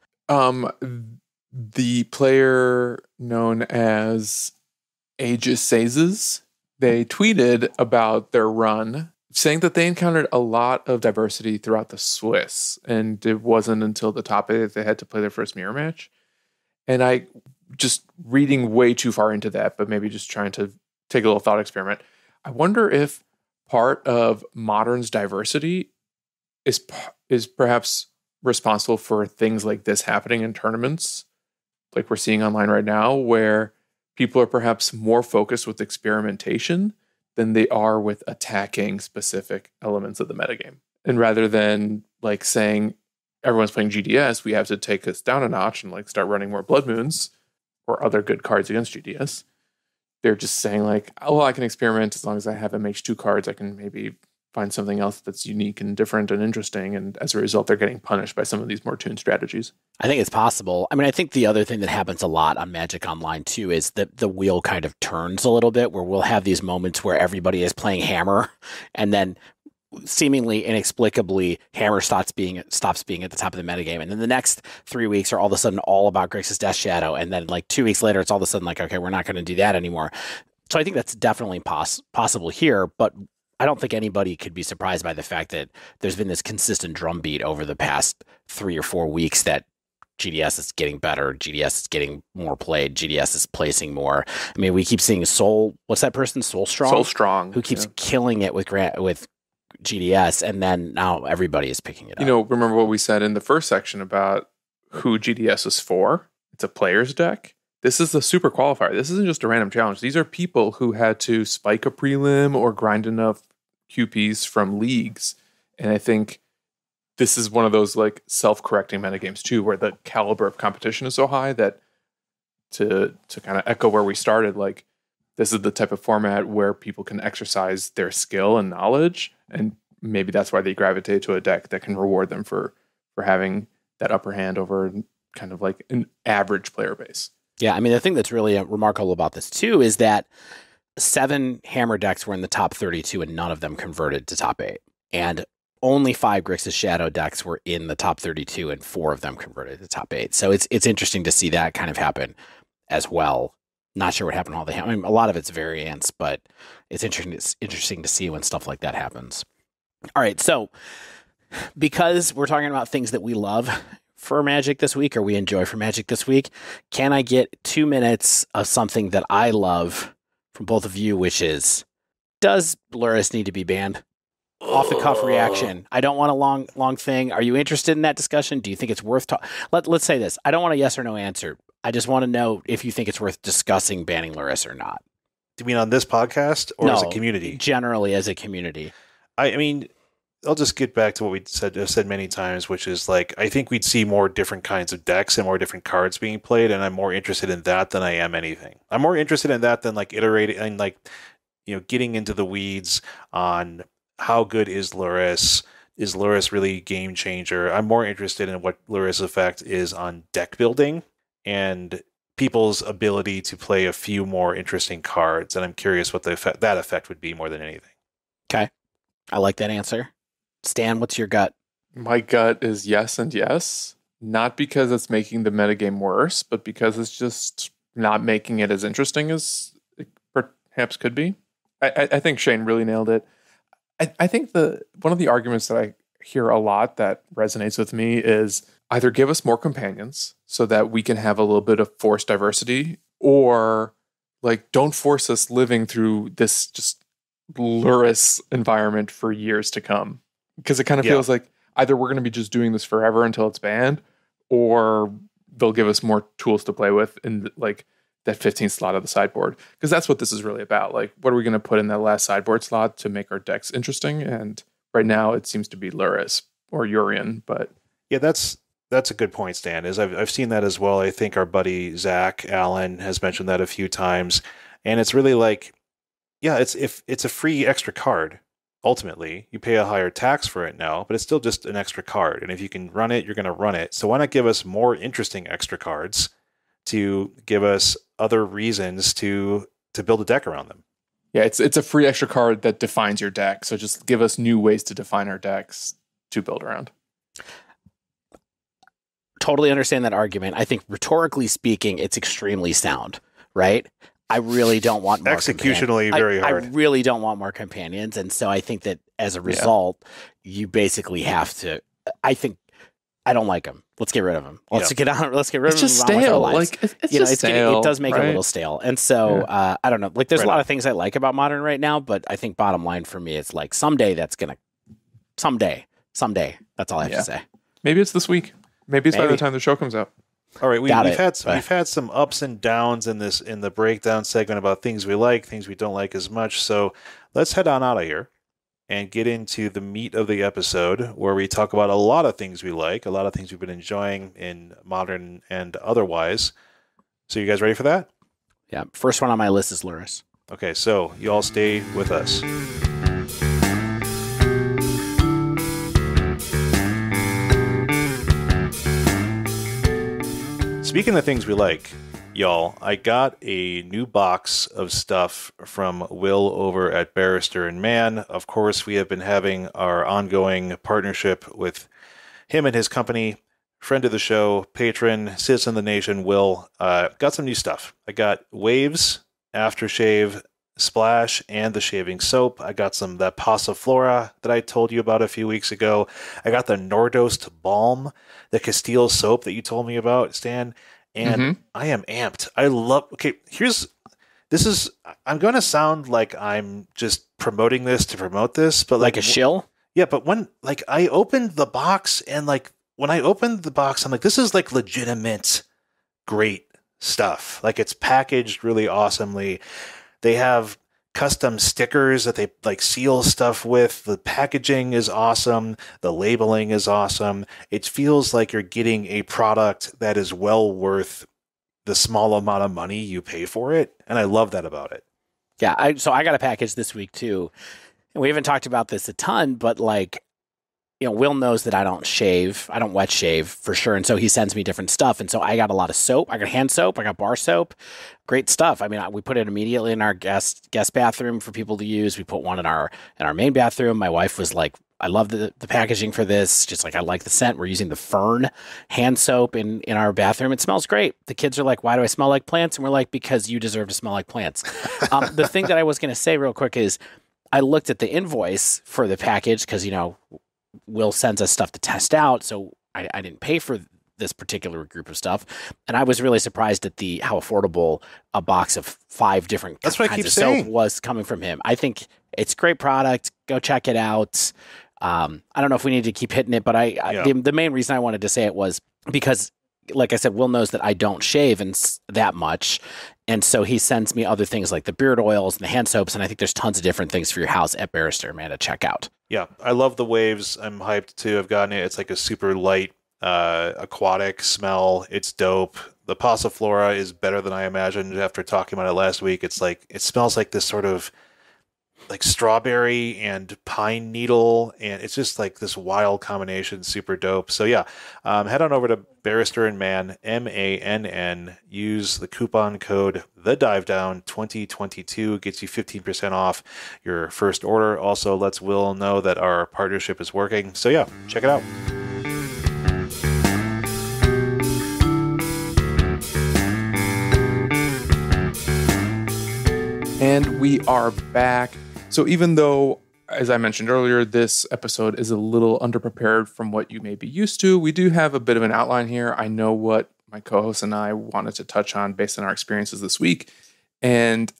The player known as Aegis Sazes, they tweeted about their run, saying that they encountered a lot of diversity throughout the Swiss, and it wasn't until the top 8 that they had to play their first mirror match. And I just reading way too far into that, but maybe just trying to take a little thought experiment. I wonder if part of Modern's diversity is perhaps responsible for things like this happening in tournaments, like we're seeing online right now, where people are perhaps more focused with experimentation than they are with attacking specific elements of the metagame. And rather than like saying everyone's playing GDS, we have to take this down a notch and like start running more Blood Moons or other good cards against GDS. They're just saying like, oh, well, I can experiment as long as I have MH2 cards. I can maybe find something else that's unique and different and interesting. And as a result, they're getting punished by some of these more tuned strategies. I think it's possible. I mean, I think the other thing that happens a lot on Magic Online too is that the wheel kind of turns a little bit, where we'll have these moments where everybody is playing Hammer, and then seemingly inexplicably Hammer stops being at the top of the metagame, and then the next 3 weeks are all of a sudden all about Grixis Death Shadow, and then like 2 weeks later it's all of a sudden like, okay, we're not going to do that anymore. So I think that's definitely possible here, but I don't think anybody could be surprised by the fact that there's been this consistent drumbeat over the past 3 or 4 weeks that GDS is getting better, GDS is getting more played, GDS is placing more. I mean, we keep seeing what's that person? Soul Strong, who keeps killing it with GDS, and then now everybody is picking it up. You know, remember what we said in the first section about who GDS is for? It's a player's deck. This is the Super Qualifier. This isn't just a random challenge. These are people who had to spike a prelim or grind enough QPs from leagues. And I think this is one of those like self-correcting metagames too, where the caliber of competition is so high that to kind of echo where we started, like this is the type of format where people can exercise their skill and knowledge. And maybe that's why they gravitate to a deck that can reward them for having that upper hand over kind of like an average player base. Yeah, I mean, the thing that's really remarkable about this too is that 7 Hammer decks were in the top 32 and none of them converted to top 8. And only 5 Grixis Shadow decks were in the top 32 and 4 of them converted to top 8. So it's interesting to see that kind of happen as well. Not sure what happened to all the I mean, a lot of it's variance, but it's interesting to see when stuff like that happens. All right, so because we're talking about things that we love for Magic this week, or we enjoy for Magic this week, can I get 2 minutes of something that I love from both of you, which is, does Lurrus need to be banned? Off the cuff reaction. I don't want a long thing. Are you interested in that discussion? Do you think it's worth Let's say this. I don't want a yes or no answer. I just want to know if you think it's worth discussing banning Lurrus or not. Do you mean on this podcast or as a community? Generally as a community. I mean, I'll just get back to what we said many times, which is like, I think we'd see more different kinds of decks and more different cards being played, and I'm more interested in that than I am anything. I'm more interested in that than like iterating and like, you know, getting into the weeds on how good is Lurrus? Is Lurrus really game changer? I'm more interested in what Lurrus' effect is on deck building and people's ability to play a few more interesting cards, and I'm curious what that effect would be more than anything. Okay. I like that answer. Stan, what's your gut? My gut is yes and yes. Not because it's making the metagame worse, but because it's just not making it as interesting as it perhaps could be. I think Shane really nailed it. I think one of the arguments that I hear a lot that resonates with me is either give us more companions so that we can have a little bit of forced diversity, or like don't force us living through this just Lurrus environment for years to come. Because it kind of feels like either we're going to be just doing this forever until it's banned, or they'll give us more tools to play with in like that 15th slot of the sideboard. Because that's what this is really about. Like, what are we going to put in that last sideboard slot to make our decks interesting? And right now it seems to be Lurrus or Urian. But yeah, that's a good point, Stan. I've seen that as well. I think our buddy Zach Allen has mentioned that a few times. And it's really like, yeah, it's a free extra card. Ultimately, you pay a higher tax for it now, but it's still just an extra card. And if you can run it, you're going to run it. So why not give us more interesting extra cards to give us other reasons to build a deck around them. Yeah, it's a free extra card that defines your deck. So just give us new ways to define our decks to build around. Totally understand that argument. I think rhetorically speaking, it's extremely sound, right? I really don't want more executionally very hard. I really don't want more companions. And so I think that as a result, you basically have to, I don't like them. Let's get rid of them. Let's get rid of them. It's just stale. Like it's just stale. It does make it a little stale. And so I don't know. Like there's a lot of things I like about Modern right now, but I think bottom line for me, it's like someday. That's all I have to say. Maybe it's this week. Maybe it's by the time the show comes out. All right, we've had some ups and downs in the breakdown segment about things we like, things we don't like as much. So let's head on out of here and get into the meat of the episode, where we talk about a lot of things we like, a lot of things we've been enjoying in Modern and otherwise. So you guys ready for that? Yeah. First one on my list is Lurrus. Okay, so you all stay with us. Speaking of things we like, y'all, I got a new box of stuff from Will over at Barrister and Mann. Of course, we have been having our ongoing partnership with him and his company. Friend of the show, patron, citizen of the nation, Will. Got some new stuff. I got Waves, Aftershave, Splash, and the shaving soap. I got that Passiflora that I told you about a few weeks ago. I got the Nordost Balm, the Castile soap that you told me about, Stan. And I am amped. I love... Okay, I'm going to sound like I'm just promoting this to promote this, but like a shill? Yeah, but when I opened the box and when I opened the box, I'm like, this is legitimate great stuff. It's packaged really awesomely. They have custom stickers that they seal stuff with. The packaging is awesome. The labeling is awesome. It feels like you're getting a product that is well worth the small amount of money you pay for it. And I love that about it. Yeah. So I got a package this week too. And we haven't talked about this a ton, but Will knows that I don't shave. I don't wet shave for sure. And so he sends me different stuff. And so I got a lot of soap. I got hand soap. I got bar soap. Great stuff. I mean, we put it immediately in our guest bathroom for people to use. We put one in our main bathroom. My wife was like, I love the packaging for this. Just I like the scent. We're using the Fern hand soap in our bathroom. It smells great. The kids are like, why do I smell like plants? And we're like, because you deserve to smell like plants. The thing that I was going to say real quick is I looked at the invoice for the package because, Will sends us stuff to test out, so I didn't pay for this particular group of stuff, and I was really surprised at how affordable a box of 5 different kinds of soap was coming from him. I think it's a great product. Go check it out. I don't know if we need to keep hitting it, but the main reason I wanted to say it was because, like I said, Will knows that I don't shave that much. And so he sends me other things like the beard oils and the hand soaps. And I think there's tons of different things for your house at Barrister, man, to check out. Yeah, I love the Waves. I'm hyped to have gotten it. It's like a super light aquatic smell. It's dope. The Passiflora is better than I imagined after talking about it last week. It's it smells like this sort of strawberry and pine needle, and it's just this wild combination, super dope. So yeah, head on over to Barrister and Mann, MANN. Use the coupon code TheDiveDown 2022, gets you 15% off your first order. Also lets Will know that our partnership is working. So yeah, check it out. And we are back. So even though, as I mentioned earlier, this episode is a little underprepared from what you may be used to, we do have a bit of an outline here. I know what my co-host and I wanted to touch on based on our experiences this week. And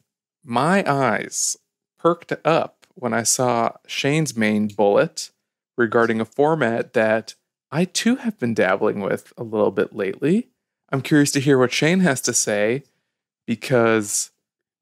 my eyes perked up when I saw Shane's main bullet regarding a format that I too have been dabbling with a little bit lately. I'm curious to hear what Shane has to say because...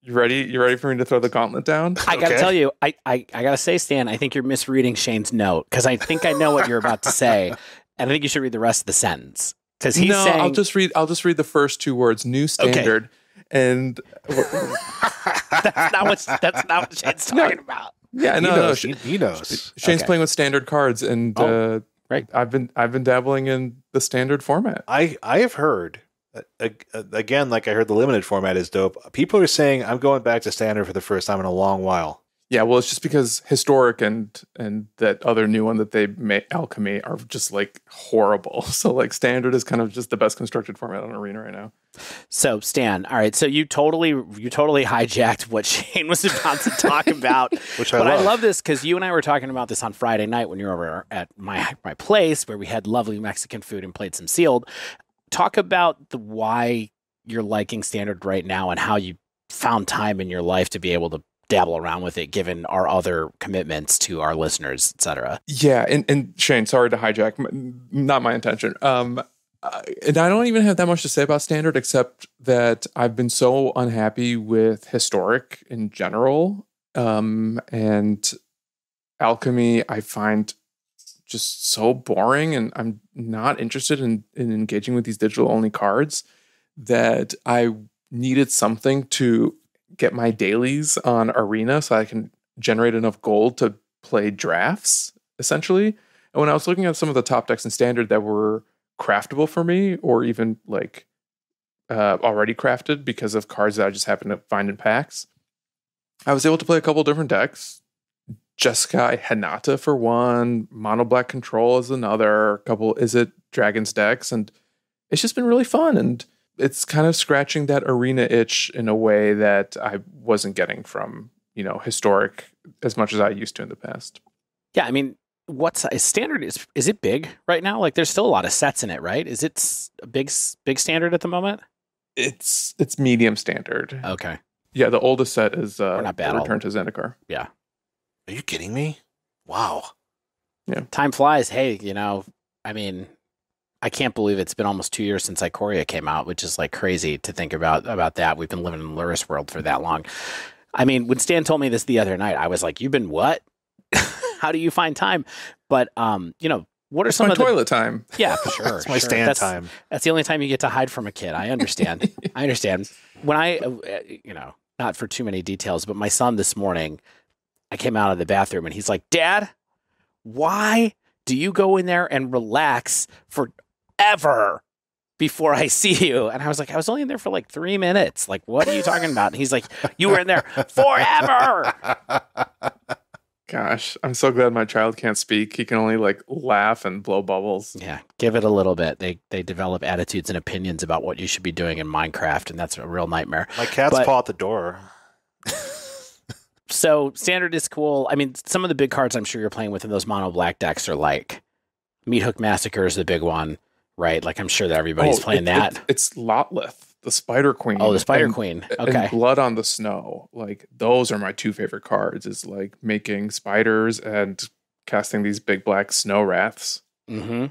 You ready? You ready for me to throw the gauntlet down? I got to tell you, I got to say, Stan, I think you're misreading Shane's note because I think I know what you're about to say, and I think you should read the rest of the sentence because he's saying. I'll just read the first 2 words: new standard, and that's not what Shane's talking about. Yeah, he knows. Shane's playing with standard cards, and right. I've been dabbling in the standard format. I have heard Again, like I heard the limited format is dope. People are saying I'm going back to standard for the first time in a long while. Yeah, well, it's just because historic and that other new one that they made, Alchemy, are just like horrible. So like standard is kind of just the best constructed format on Arena right now. So Stan, all right, so you totally hijacked what Shane was about to talk about. Which I love. love this because you and I were talking about this on Friday night when you were over at my place where we had lovely Mexican food and played some sealed. Talk about why you're liking standard right now and how you found time in your life to be able to dabble around with it, given our other commitments to our listeners, etc. Yeah, and Shane, sorry to hijack, not my intention. And I don't even have that much to say about standard, except that I've been so unhappy with historic in general, and alchemy I find just so boring, and I'm not interested in engaging with these digital only cards, that I needed something to get my dailies on Arena so I can generate enough gold to play drafts, essentially. And when I was looking at some of the top decks in standard that were craftable for me, or even like already crafted because of cards that I just happened to find in packs, I was able to play a couple different decks. Jeskai Hinata for one, Mono Black Control is another, a couple Dragons decks, and it's just been really fun. And it's kind of scratching that Arena itch in a way that I wasn't getting from, historic as much as I used to in the past. Yeah, I mean, what's standard is it big right now? Like, there's still a lot of sets in it, right? Is it a big standard at the moment? It's medium standard. Okay. Yeah, the oldest set is not bad. Return to Zendikar. Yeah. Are you kidding me? Wow. Yeah. Time flies. Hey, I mean, I can't believe it's been almost 2 years since Ikoria came out, which is like crazy to think about that. We've been living in the Lurrus world for that long. I mean, when Stan told me this the other night, I was like, "You've been what? How do you find time?" But what are some of the toilet time? Yeah, for sure. It's my Stan time. That's the only time you get to hide from a kid. I understand. I understand. When I, not for too many details, but my son this morning, I came out of the bathroom and he's like, "Dad, why do you go in there and relax forever before I see you?" And I was like, "I was only in there for like 3 minutes. Like, what are you talking about?" And he's like, "You were in there forever." Gosh, I'm so glad my child can't speak. He can only like laugh and blow bubbles. Yeah, give it a little bit. They develop attitudes and opinions about what you should be doing in Minecraft, and that's a real nightmare. My cat's paw at the door. So standard is cool. I mean, some of the big cards I'm sure you're playing with in those mono black decks are like Meat Hook Massacre is the big one, right? Like I'm sure that everybody's playing that. It's Lotlith, the Spider Queen. Oh, the Spider Queen. Okay. And Blood on the Snow. Like those are my two favorite cards. Is like making spiders and casting these big black snow wraths. Mm-hmm.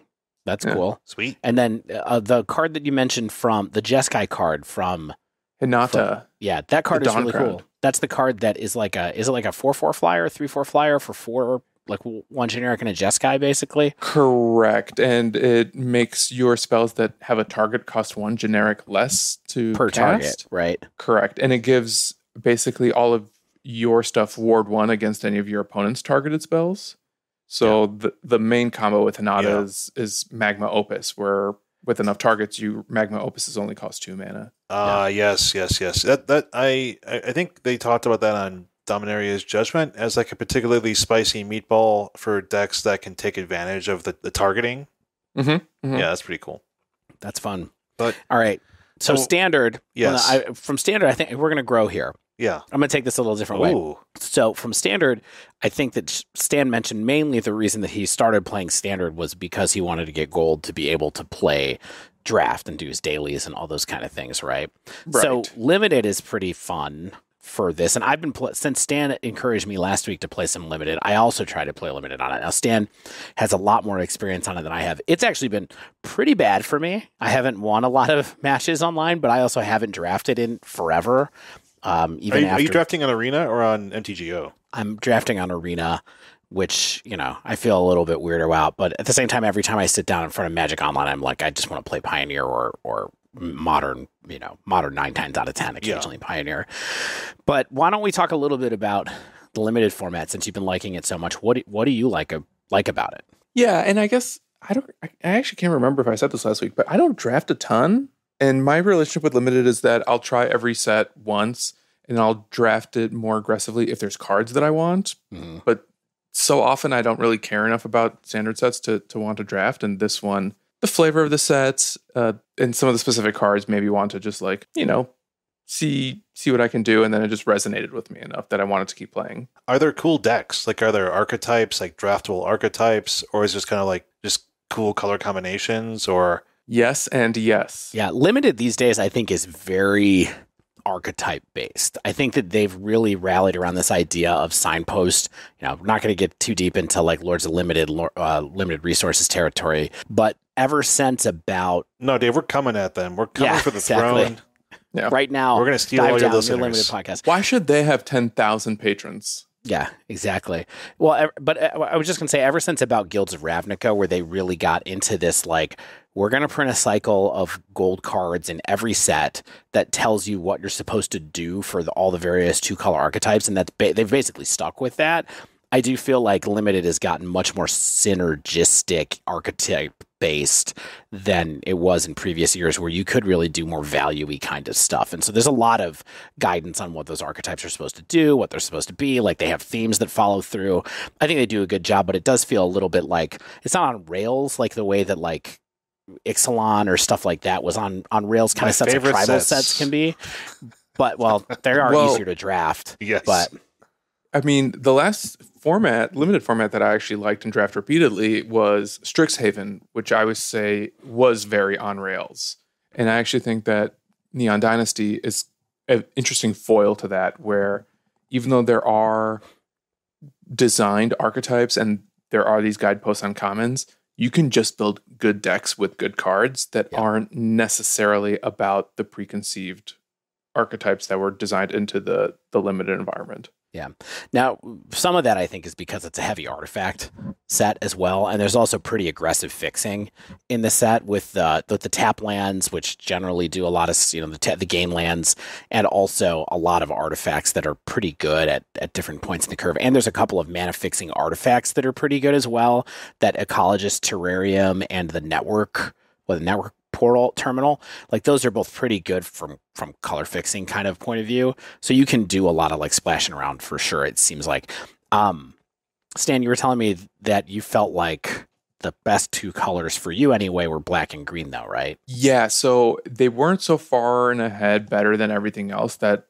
That's cool. Sweet. And then the card that you mentioned from the Jeskai card from Hinata. Yeah, that card is really Dawn cool. That's the card that is like is it like a 4/4 flyer, 3/4 flyer for 4, like one generic and a Jeskai, basically? Correct. And it makes your spells that have a target cost 1 generic less to Per cast. target, right? Correct. And it gives basically all of your stuff ward 1 against any of your opponent's targeted spells. So the main combo with Hinata is Magma Opus, where with enough targets, Magma Opuses only cost 2 mana. Yes. That I think they talked about that on Dominaria's Judgment as like a particularly spicy meatball for decks that can take advantage of the targeting. Mm-hmm. Mm-hmm. Yeah, that's pretty cool. That's fun. But all right, so standard. Yes. From standard, I think we're going to grow here. Yeah. I'm going to take this a little different way. So from standard, I think that Stan mentioned mainly the reason that he started playing standard was because he wanted to get gold to be able to play draft and do his dailies and all those kind of things, right? So limited is pretty fun for this. And I've been, since Stan encouraged me last week to play some limited, I also tried to play limited on it. Now, Stan has a lot more experience on it than I have. It's actually been pretty bad for me. I haven't won a lot of matches online, but I also haven't drafted in forever. Are you drafting on Arena or on MTGO? I'm drafting on Arena, which, I feel a little bit weird about. But at the same time, every time I sit down in front of Magic Online, I'm like, I just want to play Pioneer or Modern, Modern 9 times out of 10, occasionally Pioneer. But why don't we talk a little bit about the limited format since you've been liking it so much? What do you like about it? Yeah, and I guess I actually can't remember if I said this last week, but I don't draft a ton. And my relationship with limited is that I'll try every set once and I'll draft it more aggressively if there's cards that I want. But so often I don't really care enough about standard sets to want to draft. And this one, the flavor of the sets and some of the specific cards maybe want to just like, see what I can do. And then it just resonated with me enough that I wanted to keep playing. Are there cool decks? Like, are there archetypes, like draftable archetypes? Or is it just kind of like just cool color combinations? Or yes and yes. Yeah, limited these days I think is very archetype based. I think that they've really rallied around this idea of signpost. We're not going to get too deep into like Lords of Limited Resources territory, but ever since about... No, Dave, we're coming at them. We're coming for the throne. Yeah. Right now, we're going to steal all your listeners. Limited podcast. Why should they have 10,000 patrons? Yeah, exactly. Well, but I was just going to say, ever since about Guilds of Ravnica, where they really got into this, like, we're going to print a cycle of gold cards in every set that tells you what you're supposed to do for all the various 2-color archetypes, and they've basically stuck with that. I do feel like Limited has gotten much more synergistic archetype based than it was in previous years, where you could really do more value-y kind of stuff. And so there's a lot of guidance on what those archetypes are supposed to do, what they're supposed to be. Like, they have themes that follow through. I think they do a good job, but it does feel a little bit like it's not on rails like the way that like Ixalan or stuff like that was on rails kind of sets of tribal sets can be. But they are easier to draft. Yes. But I mean, the last limited format that I actually liked and draft repeatedly was Strixhaven, which I would say was very on rails. And I actually think that Neon Dynasty is an interesting foil to that, where even though there are designed archetypes and there are these guideposts on commons, you can just build good decks with good cards that aren't necessarily about the preconceived archetypes that were designed into the limited environment. Yeah. Now, some of that I think is because it's a heavy artifact set as well, and there's also pretty aggressive fixing in the set with the tap lands, which generally do a lot of the gain lands, and also a lot of artifacts that are pretty good at different points in the curve. And there's a couple of mana fixing artifacts that are pretty good as well. That Ecologist Terrarium and the network portal terminal, like those are both pretty good from color fixing kind of point of view. So you can do a lot of like splashing around for sure. It seems like, Stan, you were telling me that you felt like the best 2 colors for you anyway were black and green though, right? Yeah. So they weren't so far in ahead better than everything else that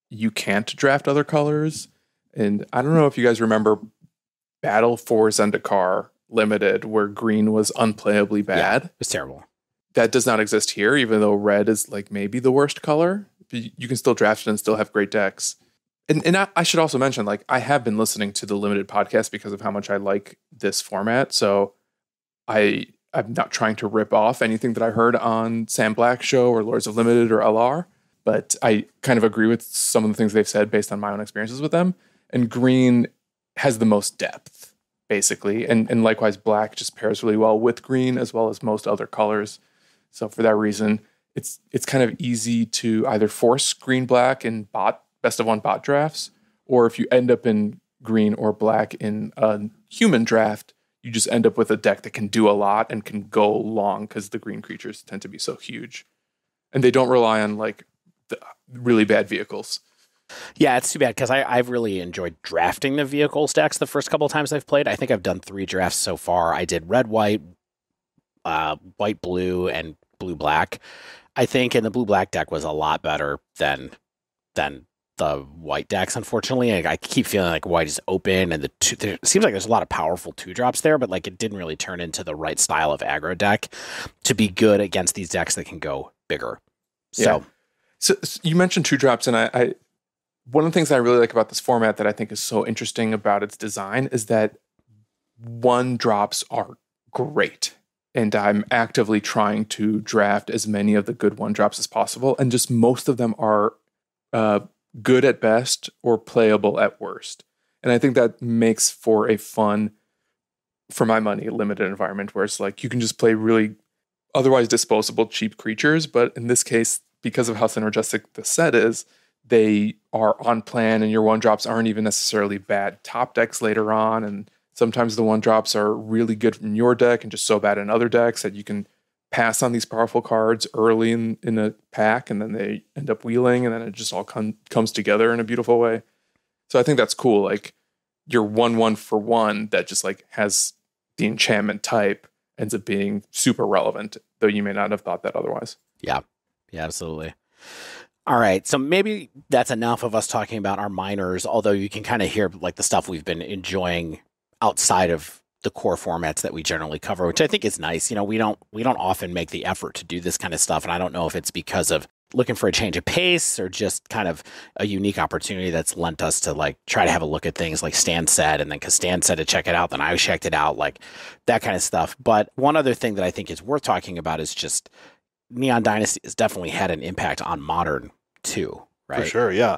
you can't draft other colors. And I don't know if you guys remember Battle for Zendikar Limited, where green was unplayably bad. Yeah, it was terrible. That does not exist here, even though red is like maybe the worst color. You can still draft it and still have great decks. And I should also mention, like, I have been listening to the Limited podcast because of how much I like this format. So I'm not trying to rip off anything that I heard on Sam Black's show or Lords of Limited or LR, but I kind of agree with some of the things they've said based on my own experiences with them. And green has the most depth, basically. And likewise, black just pairs really well with green as well as most other colors. So for that reason, it's kind of easy to either force green-black in best of 1 bot drafts, or if you end up in green or black in a human draft, you just end up with a deck that can do a lot and can go long because the green creatures tend to be so huge. And they don't rely on like the really bad vehicles. Yeah, it's too bad because I've really enjoyed drafting the vehicles decks the first couple of times I've played. I think I've done 3 drafts so far. I did red-white, white-blue, and blue-black, I think, and the blue-black deck was a lot better than the white decks, unfortunately. I keep feeling like white is open, and it seems like there's a lot of powerful 2-drops there, but like it didn't really turn into the right style of aggro deck to be good against these decks that can go bigger. So you mentioned 2-drops, and I one of the things I really like about this format that I think is so interesting about its design is that 1-drops are great. And I'm actively trying to draft as many of the good 1-drops as possible. And just most of them are good at best or playable at worst. And I think that makes for a fun, for my money, limited environment where it's like you can just play really otherwise disposable, cheap creatures. But in this case, because of how synergistic the set is, they are on plan and your 1-drops aren't even necessarily bad top decks later on. And sometimes the 1-drops are really good in your deck and just so bad in other decks that you can pass on these powerful cards early in a pack, and then they end up wheeling, and then it just all comes together in a beautiful way. So I think that's cool. Like your 1/1 for 1 that just like has the enchantment type ends up being super relevant, though you may not have thought that otherwise. Yeah, absolutely. All right, so maybe that's enough of us talking about our minors, although you can kind of hear like the stuff we've been enjoying outside of the core formats that we generally cover, which I think is nice. You know, we don't often make the effort to do this kind of stuff, and I don't know if it's because of looking for a change of pace or just kind of a unique opportunity that's lent us to like try to have a look at things like Stan said, and then because Stan said to check it out, then I checked it out, like that kind of stuff. But one other thing that I think is worth talking about is just Neon Dynasty has definitely had an impact on Modern too, right? For sure, yeah.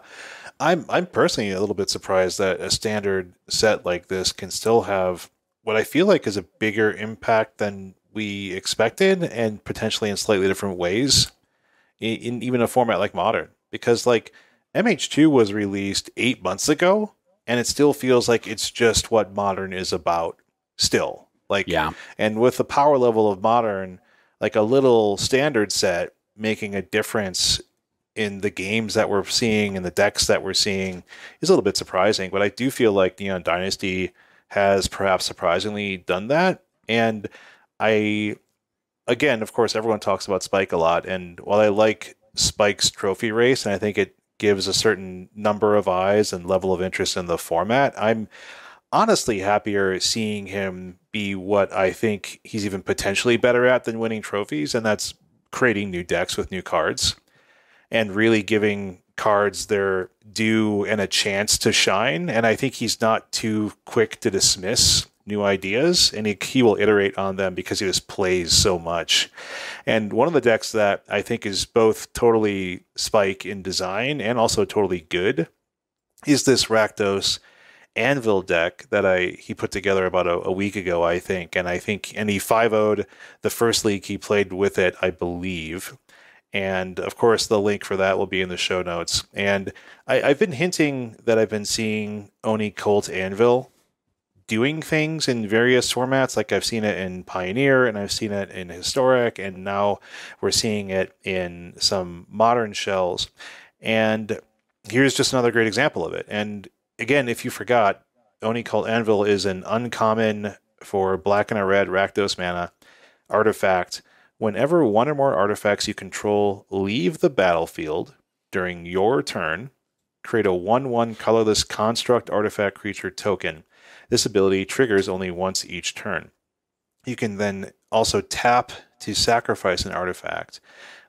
I'm personally a little bit surprised that a standard set like this can still have what I feel like is a bigger impact than we expected, and potentially in slightly different ways in even a format like Modern. Because like MH2 was released 8 months ago, and it still feels like it's just what Modern is about still. Like, yeah. And with the power level of Modern, like a little standard set making a difference in the games that we're seeing and the decks that we're seeing is a little bit surprising. But I do feel like Neon Dynasty has perhaps surprisingly done that. And again, of course, everyone talks about Spike a lot. And while I like Spike's trophy race, and I think it gives a certain number of eyes and level of interest in the format, I'm honestly happier seeing him be what I think he's even potentially better at than winning trophies. And that's creating new decks with new cards and really giving cards their due and a chance to shine. And I think he's not too quick to dismiss new ideas, and he will iterate on them because he just plays so much. And one of the decks that I think is both totally Spike in design and also totally good is this Rakdos Anvil deck that he put together about a week ago, I think. And he 5-0'd the first league he played with it, I believe. And of course, the link for that will be in the show notes. And I've been hinting that I've been seeing Oni-Cult Anvil doing things in various formats. Like I've seen it in Pioneer, and I've seen it in Historic, and now we're seeing it in some modern shells. And here's just another great example of it. And again, if you forgot, Oni-Cult Anvil is an uncommon for black and a red Rakdos mana artifact. Whenever one or more artifacts you control leave the battlefield during your turn, create a 1/1 colorless construct artifact creature token. This ability triggers only once each turn. You can then also tap to sacrifice an artifact.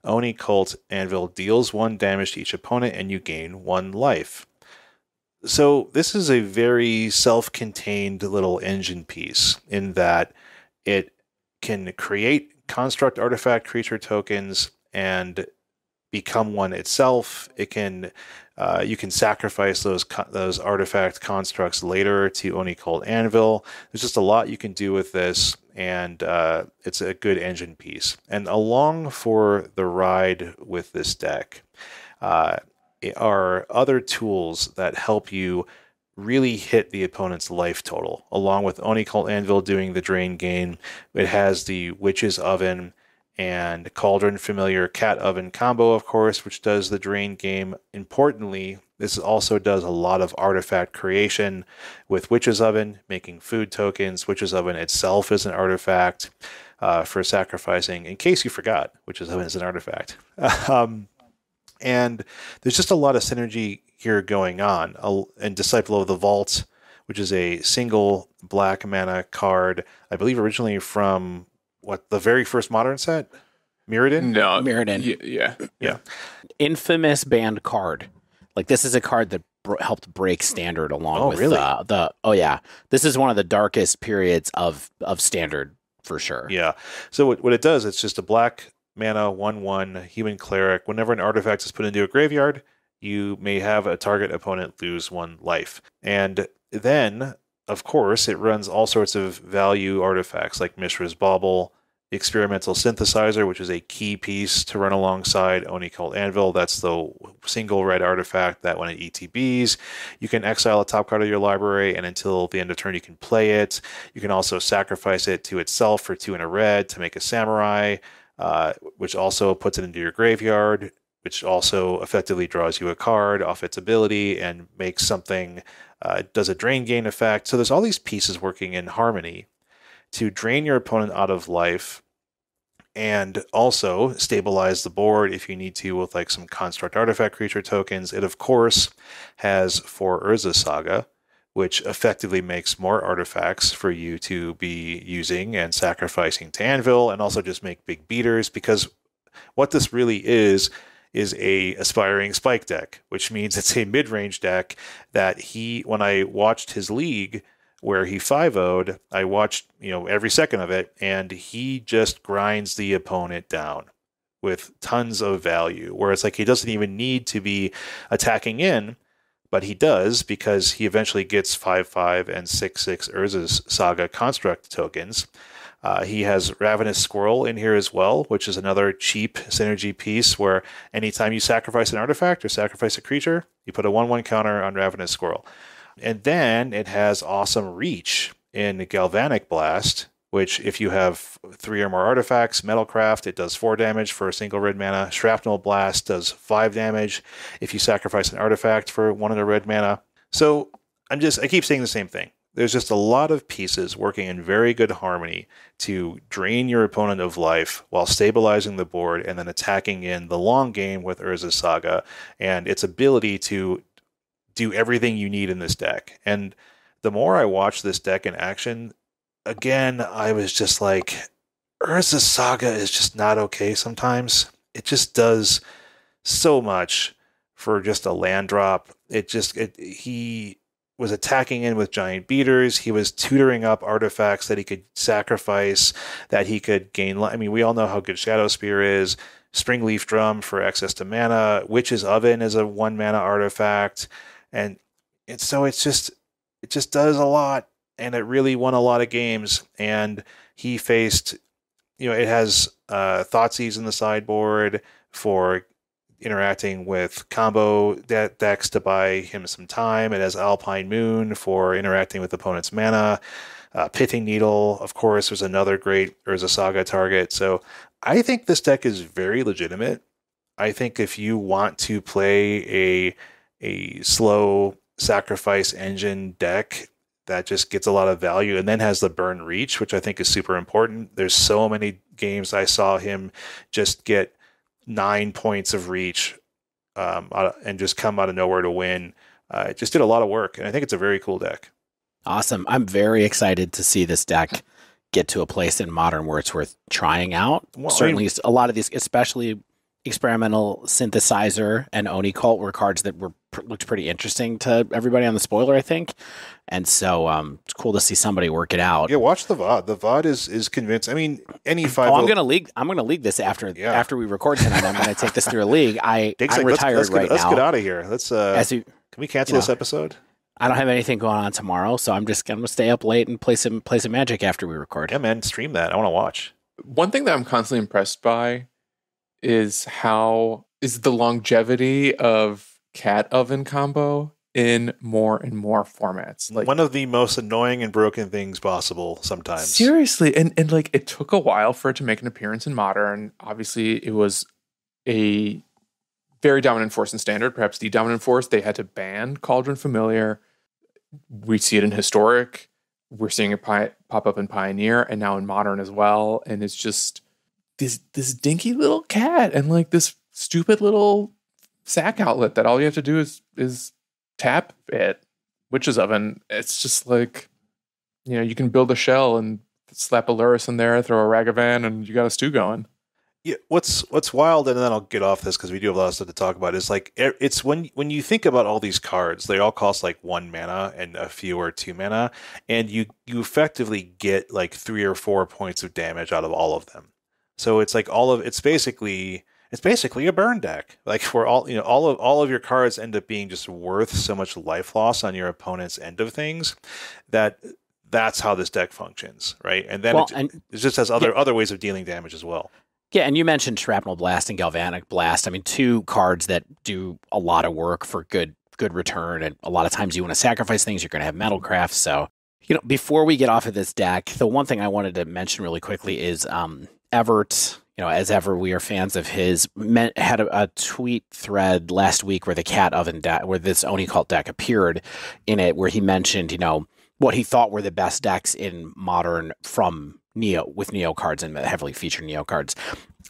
Oni-Cult Anvil deals 1 damage to each opponent, and you gain 1 life. So this is a very self-contained little engine piece in that it can create construct artifact creature tokens and become one itself. It can you can sacrifice those artifact constructs later to Oni-Cult Anvil. There's just a lot you can do with this, and it's a good engine piece. And along for the ride with this deck are other tools that help you really hit the opponent's life total. Along with Oni-Cult Anvil doing the drain gain, it has the Witch's Oven and Cauldron Familiar Cat Oven combo, of course, which does the drain game. Importantly, this also does a lot of artifact creation with Witch's Oven, making food tokens. Witch's Oven itself is an artifact for sacrificing. In case you forgot, Witch's Oven is an artifact. And there's just a lot of synergy here going on. And Disciple of the Vault, which is a single black mana card, I believe originally from the very first Modern set? Mirrodin? No. Mirrodin. Yeah. Infamous banned card. Like, this is a card that helped break Standard along with really? This is one of the darkest periods of Standard, for sure. Yeah. So what it does, it's just a black mana 1/1 human cleric. Whenever an artifact is put into a graveyard, you may have a target opponent lose 1 life. And then, of course, it runs all sorts of value artifacts like Mishra's Bauble, Experimental Synthesizer, which is a key piece to run alongside Oni-Cult Anvil. That's the single red artifact that when it ETBs, you can exile a top card of your library, and until the end of turn you can play it. You can also sacrifice it to itself for 2 and a red to make a Samurai. which also puts it into your graveyard, which also effectively draws you a card off its ability and makes something, does a drain gain effect. So there's all these pieces working in harmony to drain your opponent out of life and also stabilize the board if you need to with like some construct artifact creature tokens. It, of course, has 4 Urza Saga, which effectively makes more artifacts for you to be using and sacrificing to Anvil, and also just make big beaters, because what this really is a Aspiringspike deck, which means it's a mid-range deck that when I watched his league where he 5-0'd, I watched, every second of it, and he just grinds the opponent down with tons of value, where it's like he doesn't even need to be attacking in, but he does, because he eventually gets 5/5 and 6/6 Urza's Saga construct tokens. He has Ravenous Squirrel in here as well, which is another cheap synergy piece where anytime you sacrifice an artifact or sacrifice a creature, you put a 1/1 counter on Ravenous Squirrel. And then it has awesome reach in Galvanic Blast, which if you have 3 or more artifacts, Metalcraft, it does 4 damage for a single red mana. Shrapnel Blast does 5 damage if you sacrifice an artifact for 1 of the red mana. So I keep saying the same thing. There's just a lot of pieces working in very good harmony to drain your opponent of life while stabilizing the board and then attacking in the long game with Urza Saga and its ability to do everything you need in this deck. And the more I watch this deck in action, again, I was just like, Urza Saga is just not okay sometimes. It just does so much for just a land drop. He was attacking in with giant beaters. He was tutoring up artifacts that he could sacrifice, that he could gain. I mean, we all know how good Shadow Spear is. Springleaf Drum for access to mana. Witch's Oven is a 1 mana artifact. And so it just does a lot, and it really won a lot of games. And he faced, it has Thoughtseize in the sideboard for interacting with combo decks to buy him some time. It has Alpine Moon for interacting with opponent's mana. Pithing Needle, of course, was another great Urza Saga target. So I think this deck is very legitimate. I think if you want to play a slow sacrifice engine deck that just gets a lot of value and then has the burn reach, which I think is super important. There's so many games I saw him just get 9 points of reach and just come out of nowhere to win. It just did a lot of work, and I think it's a very cool deck. Awesome. I'm very excited to see this deck get to a place in Modern where it's worth trying out. Well, certainly a lot of these, especially Experimental Synthesizer and Oni-Cult, were cards that looked pretty interesting to everybody on the spoiler, I think. And so it's cool to see somebody work it out. Yeah, watch the VOD. The VOD is convinced. I mean, any 5. I'm gonna league this after we record tonight. I'm gonna take this through a league. I'm retired right now. Let's get out of here. Can we cancel this episode? I don't have anything going on tomorrow, so I'm just gonna stay up late and play some Magic after we record. Yeah, man, stream that. I want to watch. One thing that I'm constantly impressed by is the longevity of Cat Oven combo in more and more formats. Like, one of the most annoying and broken things possible sometimes. Seriously. And like, it took a while for it to make an appearance in Modern. Obviously, it was a very dominant force in Standard, perhaps the dominant force. They had to ban Cauldron Familiar. We see it in Historic. We're seeing it pop up in Pioneer and now in Modern as well. And it's just this dinky little cat and like this stupid little sack outlet that all you have to do is tap it. Witch's Oven. It's just like, you can build a shell and slap a Lurrus in there, throw a Ragavan, and you got a stew going. Yeah, what's wild, and then I'll get off this because we do have a lot of stuff to talk about, is like, it's when you think about all these cards, they all cost like 1 mana and a few or 2 mana, and you effectively get like 3 or 4 points of damage out of all of them. So it's like it's basically a burn deck. Like, for all of your cards end up being just worth so much life loss on your opponent's end of things that's how this deck functions, right? And then it just has other ways of dealing damage as well. Yeah, and you mentioned Shrapnel Blast and Galvanic Blast. I mean, 2 cards that do a lot of work for good return, and a lot of times you want to sacrifice things, you're going to have Metalcraft. So, before we get off of this deck, the one thing I wanted to mention really quickly is Everett, as ever, we are fans of his, had a tweet thread last week where the Cat Oven deck, where this Oni-Cult deck appeared in it, where he mentioned, what he thought were the best decks in Modern from Neo, with Neo cards and heavily featured Neo cards.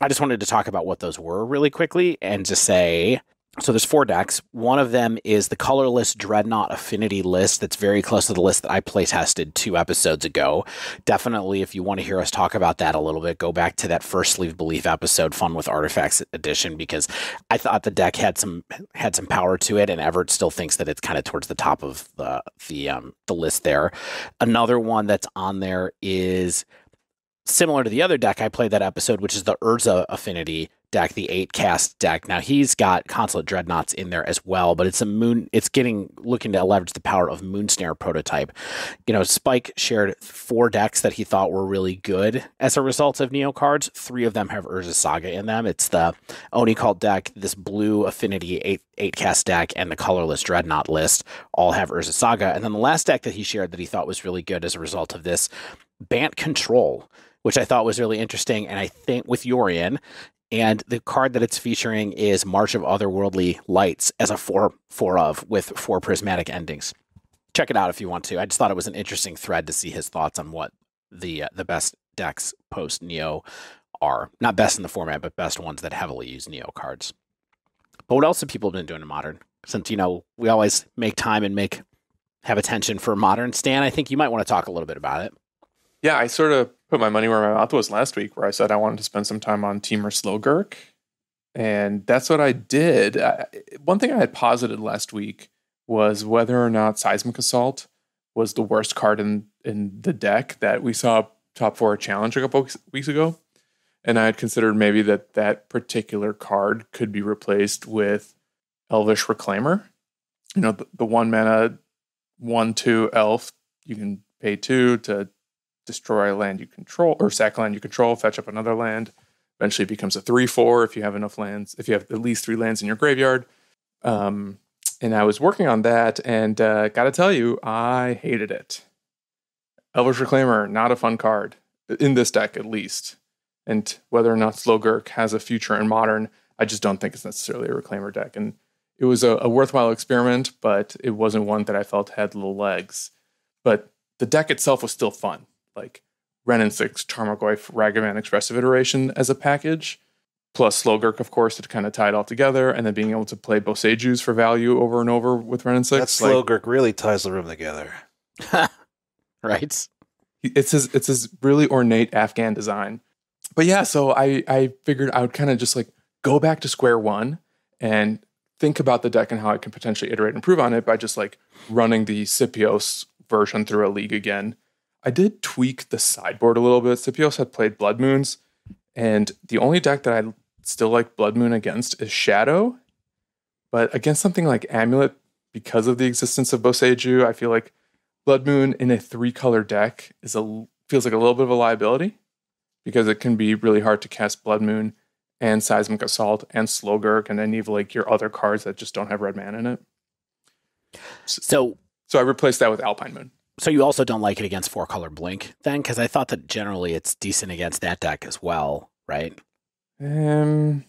I just wanted to talk about what those were really quickly and just say, so there's 4 decks. One of them is the colorless Dreadnought Affinity list that's very close to the list that I play tested 2 episodes ago. Definitely, if you want to hear us talk about that a little bit, go back to that first Sleeve Belief episode, Fun with Artifacts edition, because I thought the deck had some power to it, and Everett still thinks that it's kind of towards the top of the list there. Another one that's on there is similar to the other deck I played that episode, which is the Urza Affinity deck, the 8-cast deck. Now he's got Consulate Dreadnoughts in there as well, but it's looking to leverage the power of Moonsnare prototype. Spike shared 4 decks that he thought were really good as a result of Neo cards. 3 of them have Urza Saga in them. It's the Oni-Cult deck, this blue Affinity 8-cast deck, and the colorless Dreadnought list all have Urza Saga. And then the last deck that he shared that he thought was really good as a result of this, Bant Control, which I thought was really interesting, and I think with Yorion. And the card that it's featuring is March of Otherworldly Lights as a 4/4 with 4 prismatic endings. Check it out if you want to. I just thought it was an interesting thread to see his thoughts on what the best decks post Neo are. Not best in the format, but best ones that heavily use Neo cards. But what else have people been doing in Modern? Since, we always make time and have attention for Modern. Stan, I think you might want to talk a little bit about it. Yeah, I sort of put my money where my mouth was last week, where I said I wanted to spend some time on Temur Slogurk, and that's what I did. One thing I had posited last week was whether or not Seismic Assault was the worst card in the deck that we saw top 4 challenge a couple weeks ago, and I had considered maybe that particular card could be replaced with Elvish Reclaimer. The 1 mana 1/2 elf, you can pay 2 to destroy a land you control, or sack land you control, fetch up another land. Eventually it becomes a 3/4 if you have enough lands, if you have at least 3 lands in your graveyard. And I was working on that, and gotta tell you, I hated it. Elvish Reclaimer, not a fun card, in this deck at least. And whether or not Slogurk has a future in Modern, I just don't think it's necessarily a Reclaimer deck. And it was a worthwhile experiment, but it wasn't one that I felt had little legs. But the deck itself was still fun. Like Wrenn and 6, Tarmogoyf, Ragavan Expressive Iteration as a package, plus Slogurk, of course, to kind of tie it all together, and then being able to play Boseijus for value over and over with Wrenn and 6. That Slogurk really ties the room together. Right? It's his really ornate Afghan design. But yeah, so I figured I would kind of just go back to square one and think about the deck and how I can potentially iterate and improve on it by just running the Scipios version through a league again. I did tweak the sideboard a little bit. Scipios had played Blood Moons, and the only deck that I still like Blood Moon against is Shadow. But against something like Amulet, because of the existence of Boseiju, I feel like Blood Moon in a 3-color deck feels like a little bit of a liability, because it can be really hard to cast Blood Moon and Seismic Assault and Slogurk and any of your other cards that just don't have red mana in it. So I replaced that with Alpine Moon. So you also don't like it against 4-color Blink then? Because I thought that generally it's decent against that deck as well, right? I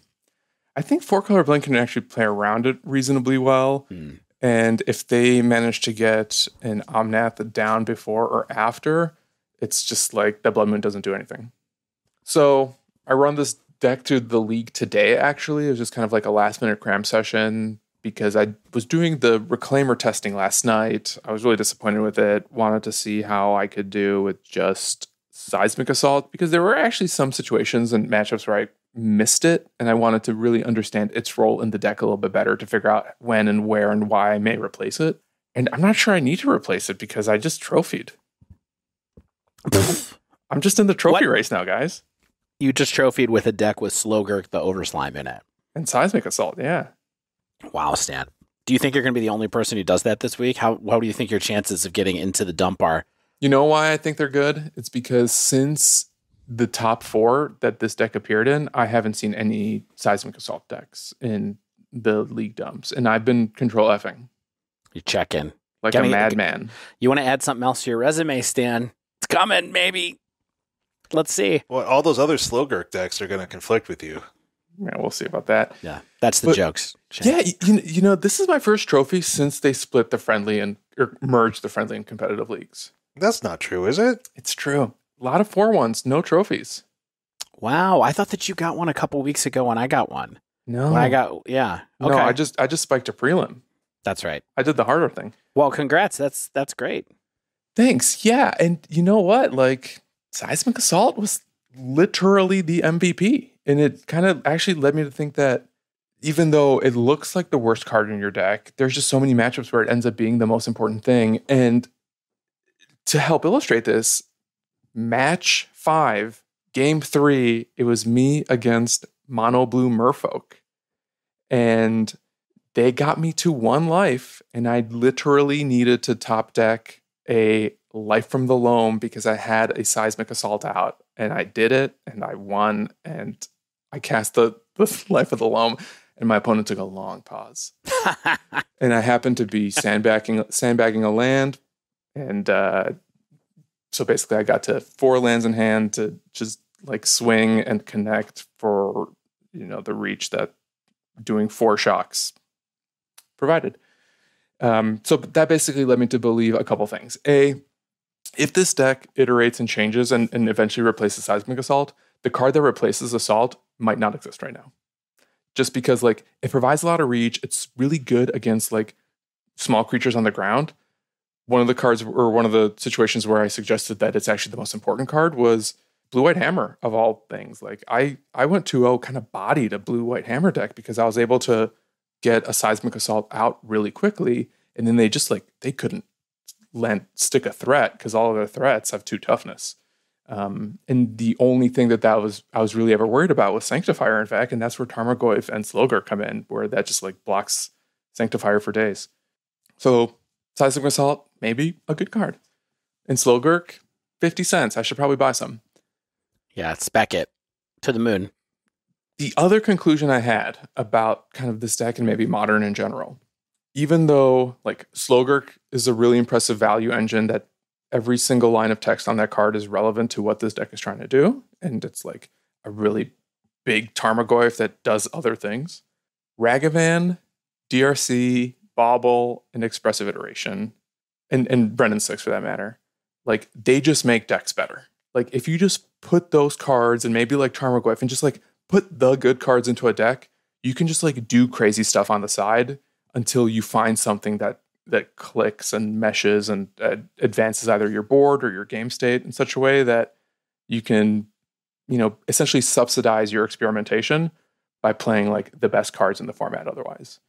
think 4-color Blink can actually play around it reasonably well. And if they manage to get an Omnath down before or after, it's just the Blood Moon doesn't do anything. So I run this deck to the league today, actually. It was just kind of a last-minute cram session, because I was doing the Reclaimer testing last night. I was really disappointed with it. Wanted to see how I could do with just Seismic Assault, because there were actually some situations and matchups where I missed it, and I wanted to really understand its role in the deck a little bit better to figure out when and where and why I may replace it. And I'm not sure I need to replace it, because I just trophied. I'm just in the trophy race now, guys. You just trophied with a deck with Slogurk, the Overslime in it. And Seismic Assault, yeah. Wow, Stan. Do you think you're going to be the only person who does that this week? How do you think your chances of getting into the dump are? You know why I think they're good? It's because since the top 4 that this deck appeared in, I haven't seen any Seismic Assault decks in the league dumps. And I've been control F'ing. You check in. Like a madman. You want to add something else to your resume, Stan? It's coming, maybe. Let's see. Well, all those other Slogurk decks are going to conflict with you. Yeah, we'll see about that. Yeah, that's the jokes. Shane. Yeah, this is my first trophy since they split the friendly or merged the friendly and competitive leagues. That's not true, is it? It's true. A lot of 4-1s, no trophies. Wow, I thought that you got one a couple weeks ago when I got one. No, yeah. Okay. No, I just spiked a prelim. That's right. I did the harder thing. Well, congrats. That's great. Thanks. Yeah, and you know what? Like, Seismic Assault was literally the MVP. And it kind of actually led me to think that even though it looks like the worst card in your deck, there's just so many matchups where it ends up being the most important thing. And to help illustrate this, match 5, game 3, it was me against Mono Blue Merfolk. And they got me to 1 life, and I literally needed to top deck a Life from the Loam because I had a Seismic Assault out. And I did it, and I won, and I cast the Life of the Loam, and my opponent took a long pause. And I happened to be sandbagging a land, and so basically I got to 4 lands in hand to just like swing and connect for the reach that doing 4 shocks provided. So that basically led me to believe a couple things. A, if this deck iterates and changes and eventually replaces Seismic Assault, the card that replaces Assault might not exist right now. Just because like it provides a lot of reach, it's really good against like small creatures on the ground. One of the cards or one of the situations where I suggested that it's actually the most important card was Blue-White Hammer of all things. Like I went 2-0 kind of bodied a Blue-White Hammer deck because I was able to get a Seismic Assault out really quickly, and then they just like they couldn't stick a threat because all of their threats have 2 toughness. And the only thing that I was really ever worried about was Sanctifier, in fact, and that's where Tarmogoyf and Slogurk come in, where that just like blocks Sanctifier for days. So Seismic Assault, maybe a good card. And Slogurk, 50 cents. I should probably buy some. Yeah, spec it to the moon. The other conclusion I had about kind of this deck and maybe Modern in general, even though like Slogurk is a really impressive value engine that every single line of text on that card is relevant to what this deck is trying to do, and it's like a really big Tarmogoyf that does other things. Ragavan, DRC, Bauble, and Expressive Iteration, and Brennan 6 for that matter, like they just make decks better. Like if you just put those cards and maybe like Tarmogoyf and just like put the good cards into a deck, you can just like do crazy stuff on the side until you find something that clicks and meshes and advances either your board or your game state in such a way that you can, essentially subsidize your experimentation by playing like the best cards in the format otherwise.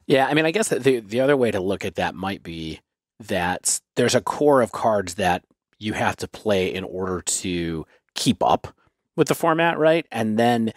Yeah, I mean, I guess the other way to look at that might be that there's a core of cards that you have to play in order to keep up with the format, right? And then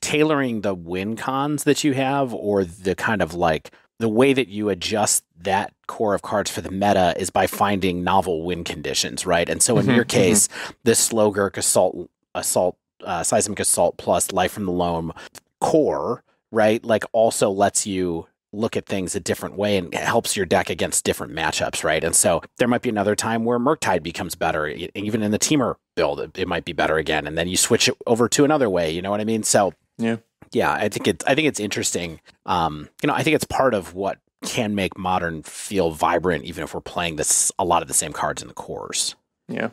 tailoring the win cons that you have, or the kind of like the way that you adjust that core of cards for the meta is by finding novel win conditions, right? And so in your case, this Slogurk Assault, Seismic Assault plus Life from the Loam core, right? Like also lets you look at things a different way and helps your deck against different matchups, right? And so there might be another time where Murktide becomes better. Even in the Temur build, it might be better again. And then you switch it over to another way, you know what I mean? So yeah, I think it's interesting. I think it's part of what can make Modern feel vibrant, even if we're playing a lot of the same cards in the cores. Yeah,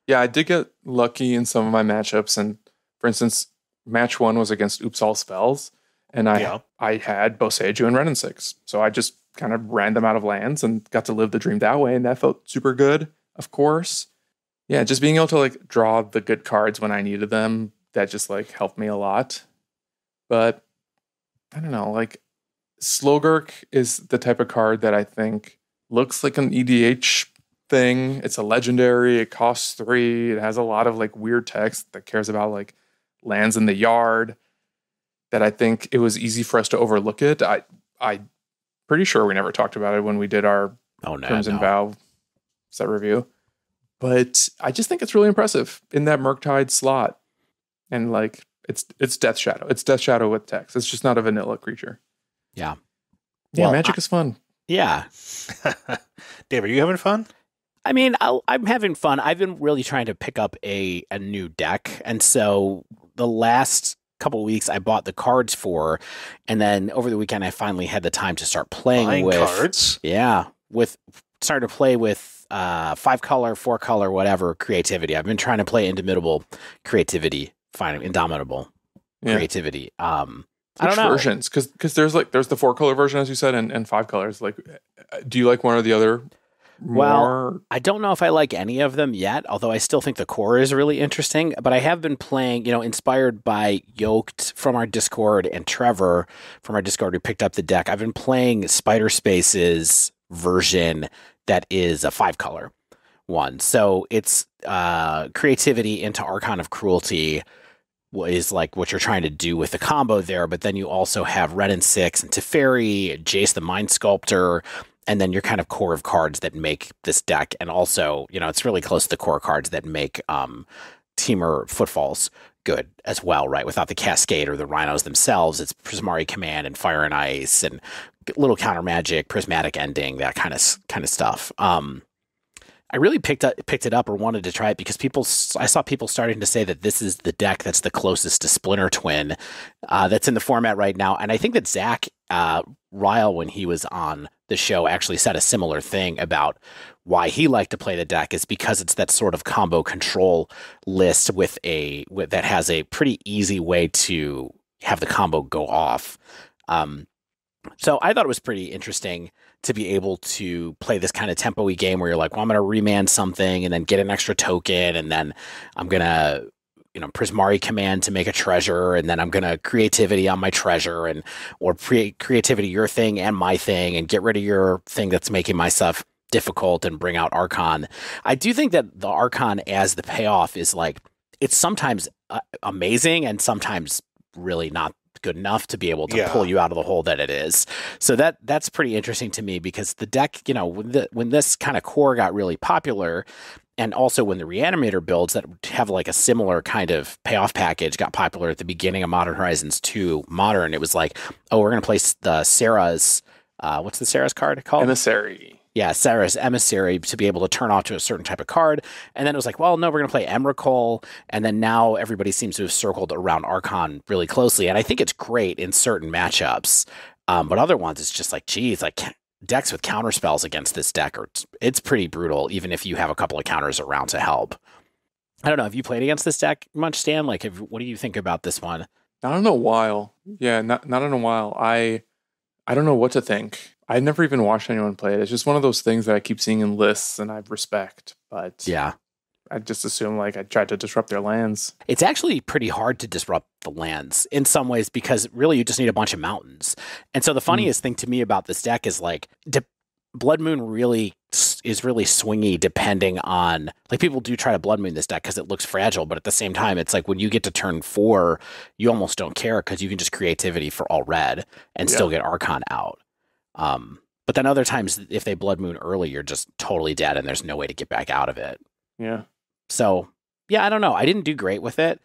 I did get lucky in some of my matchups, and for instance, match 1 was against Oops All Spells, and I had Boseiju and Renin 6, so I just kind of ran them out of lands and got to live the dream that way, and that felt super good. Of course, yeah, just being able to like draw the good cards when I needed them, that just like helped me a lot. But I don't know, like Slogurk is the type of card that I think looks like an EDH thing. It's a legendary, it costs 3, it has a lot of like weird text that cares about like lands in the yard, that I think it was easy for us to overlook it. I'm pretty sure we never talked about it when we did our Crimson Vow set review. But I just think it's really impressive in that Murktide slot. And like it's Death Shadow. It's Death Shadow with text. It's just not a vanilla creature. Yeah. Yeah, well, Magic is fun. Yeah. Dave, are you having fun? I mean, I'm having fun. I've been really trying to pick up a new deck. And so the last couple of weeks I bought the cards for, and then over the weekend I finally had the time to start playing with cards. Yeah. Started to play with 5-color, 4-color, whatever creativity. I've been trying to play Indomitable Creativity, Indomitable Creativity. I don't know. Versions? Because there's the 4-color version, as you said, and 5 colors. Like, do you like one or the other more? Well, I don't know if I like any of them yet, although I still think the core is really interesting. But I have been playing, inspired by Yoked from our Discord and Trevor from our Discord who picked up the deck. I've been playing Spider Space's version that is a 5-color one. So it's creativity into Archon of Cruelty is like what you're trying to do with the combo there, but then you also have Red and 6 and Teferi, Jace the Mind Sculptor, and then your kind of core of cards that make this deck. And also, it's really close to the core cards that make Temur Footfalls good as well, right? Without the Cascade or the Rhinos themselves, it's Prismari Command and Fire and Ice and little counter magic, prismatic ending, that kind of stuff. I really picked it up or wanted to try it because I saw people starting to say that this is the deck that's the closest to Splinter Twin that's in the format right now. And I think that Zach Ryle, when he was on the show, actually said a similar thing about why he liked to play the deck is because it's that sort of combo control list that has a pretty easy way to have the combo go off. So I thought it was pretty interesting to be able to play this kind of tempo-y game where you're like, well, I'm going to remand something and then get an extra token, and then I'm going to, Prismari Command to make a treasure, and then I'm going to creativity on my treasure, or creativity your thing and my thing, and get rid of your thing that's making my stuff difficult and bring out Archon. I do think that the Archon as the payoff is like, it's sometimes amazing and sometimes really not good enough to be able to pull you out of the hole that it is. So that's pretty interesting to me because the deck, when this kind of core got really popular, and also when the Reanimator builds that have like a similar kind of payoff package got popular at the beginning of Modern Horizons 2 Modern, it was like, oh, we're going to place the Sarah's, what's the Sarah's card called? Emissary. Yeah, Sarah's Emissary to be able to turn off to a certain type of card. And then it was like, well, no, we're going to play Emrakul. And then now everybody seems to have circled around Archon really closely. And I think it's great in certain matchups. But other ones, it's just like, geez, like decks with counter spells against this deck, it's pretty brutal, even if you have a couple of counters around to help. I don't know. Have you played against this deck much, Stan? Like, what do you think about this one? Not in a while. Yeah, not in a while. I don't know what to think. I never even watched anyone play it. It's just one of those things that I keep seeing in lists and I respect. But yeah, I just assume like I tried to disrupt their lands. It's actually pretty hard to disrupt the lands in some ways because really you just need a bunch of mountains. And so the funniest thing to me about this deck is like Blood Moon really is really swingy depending on, like, people do try to Blood Moon this deck because it looks fragile, but at the same time it's like when you get to turn 4 you almost don't care because you can just creativity for all red and still get Archon out. But then other times if they Blood Moon early you're just totally dead and there's no way to get back out of it. Yeah. So yeah, I don't know. I didn't do great with it.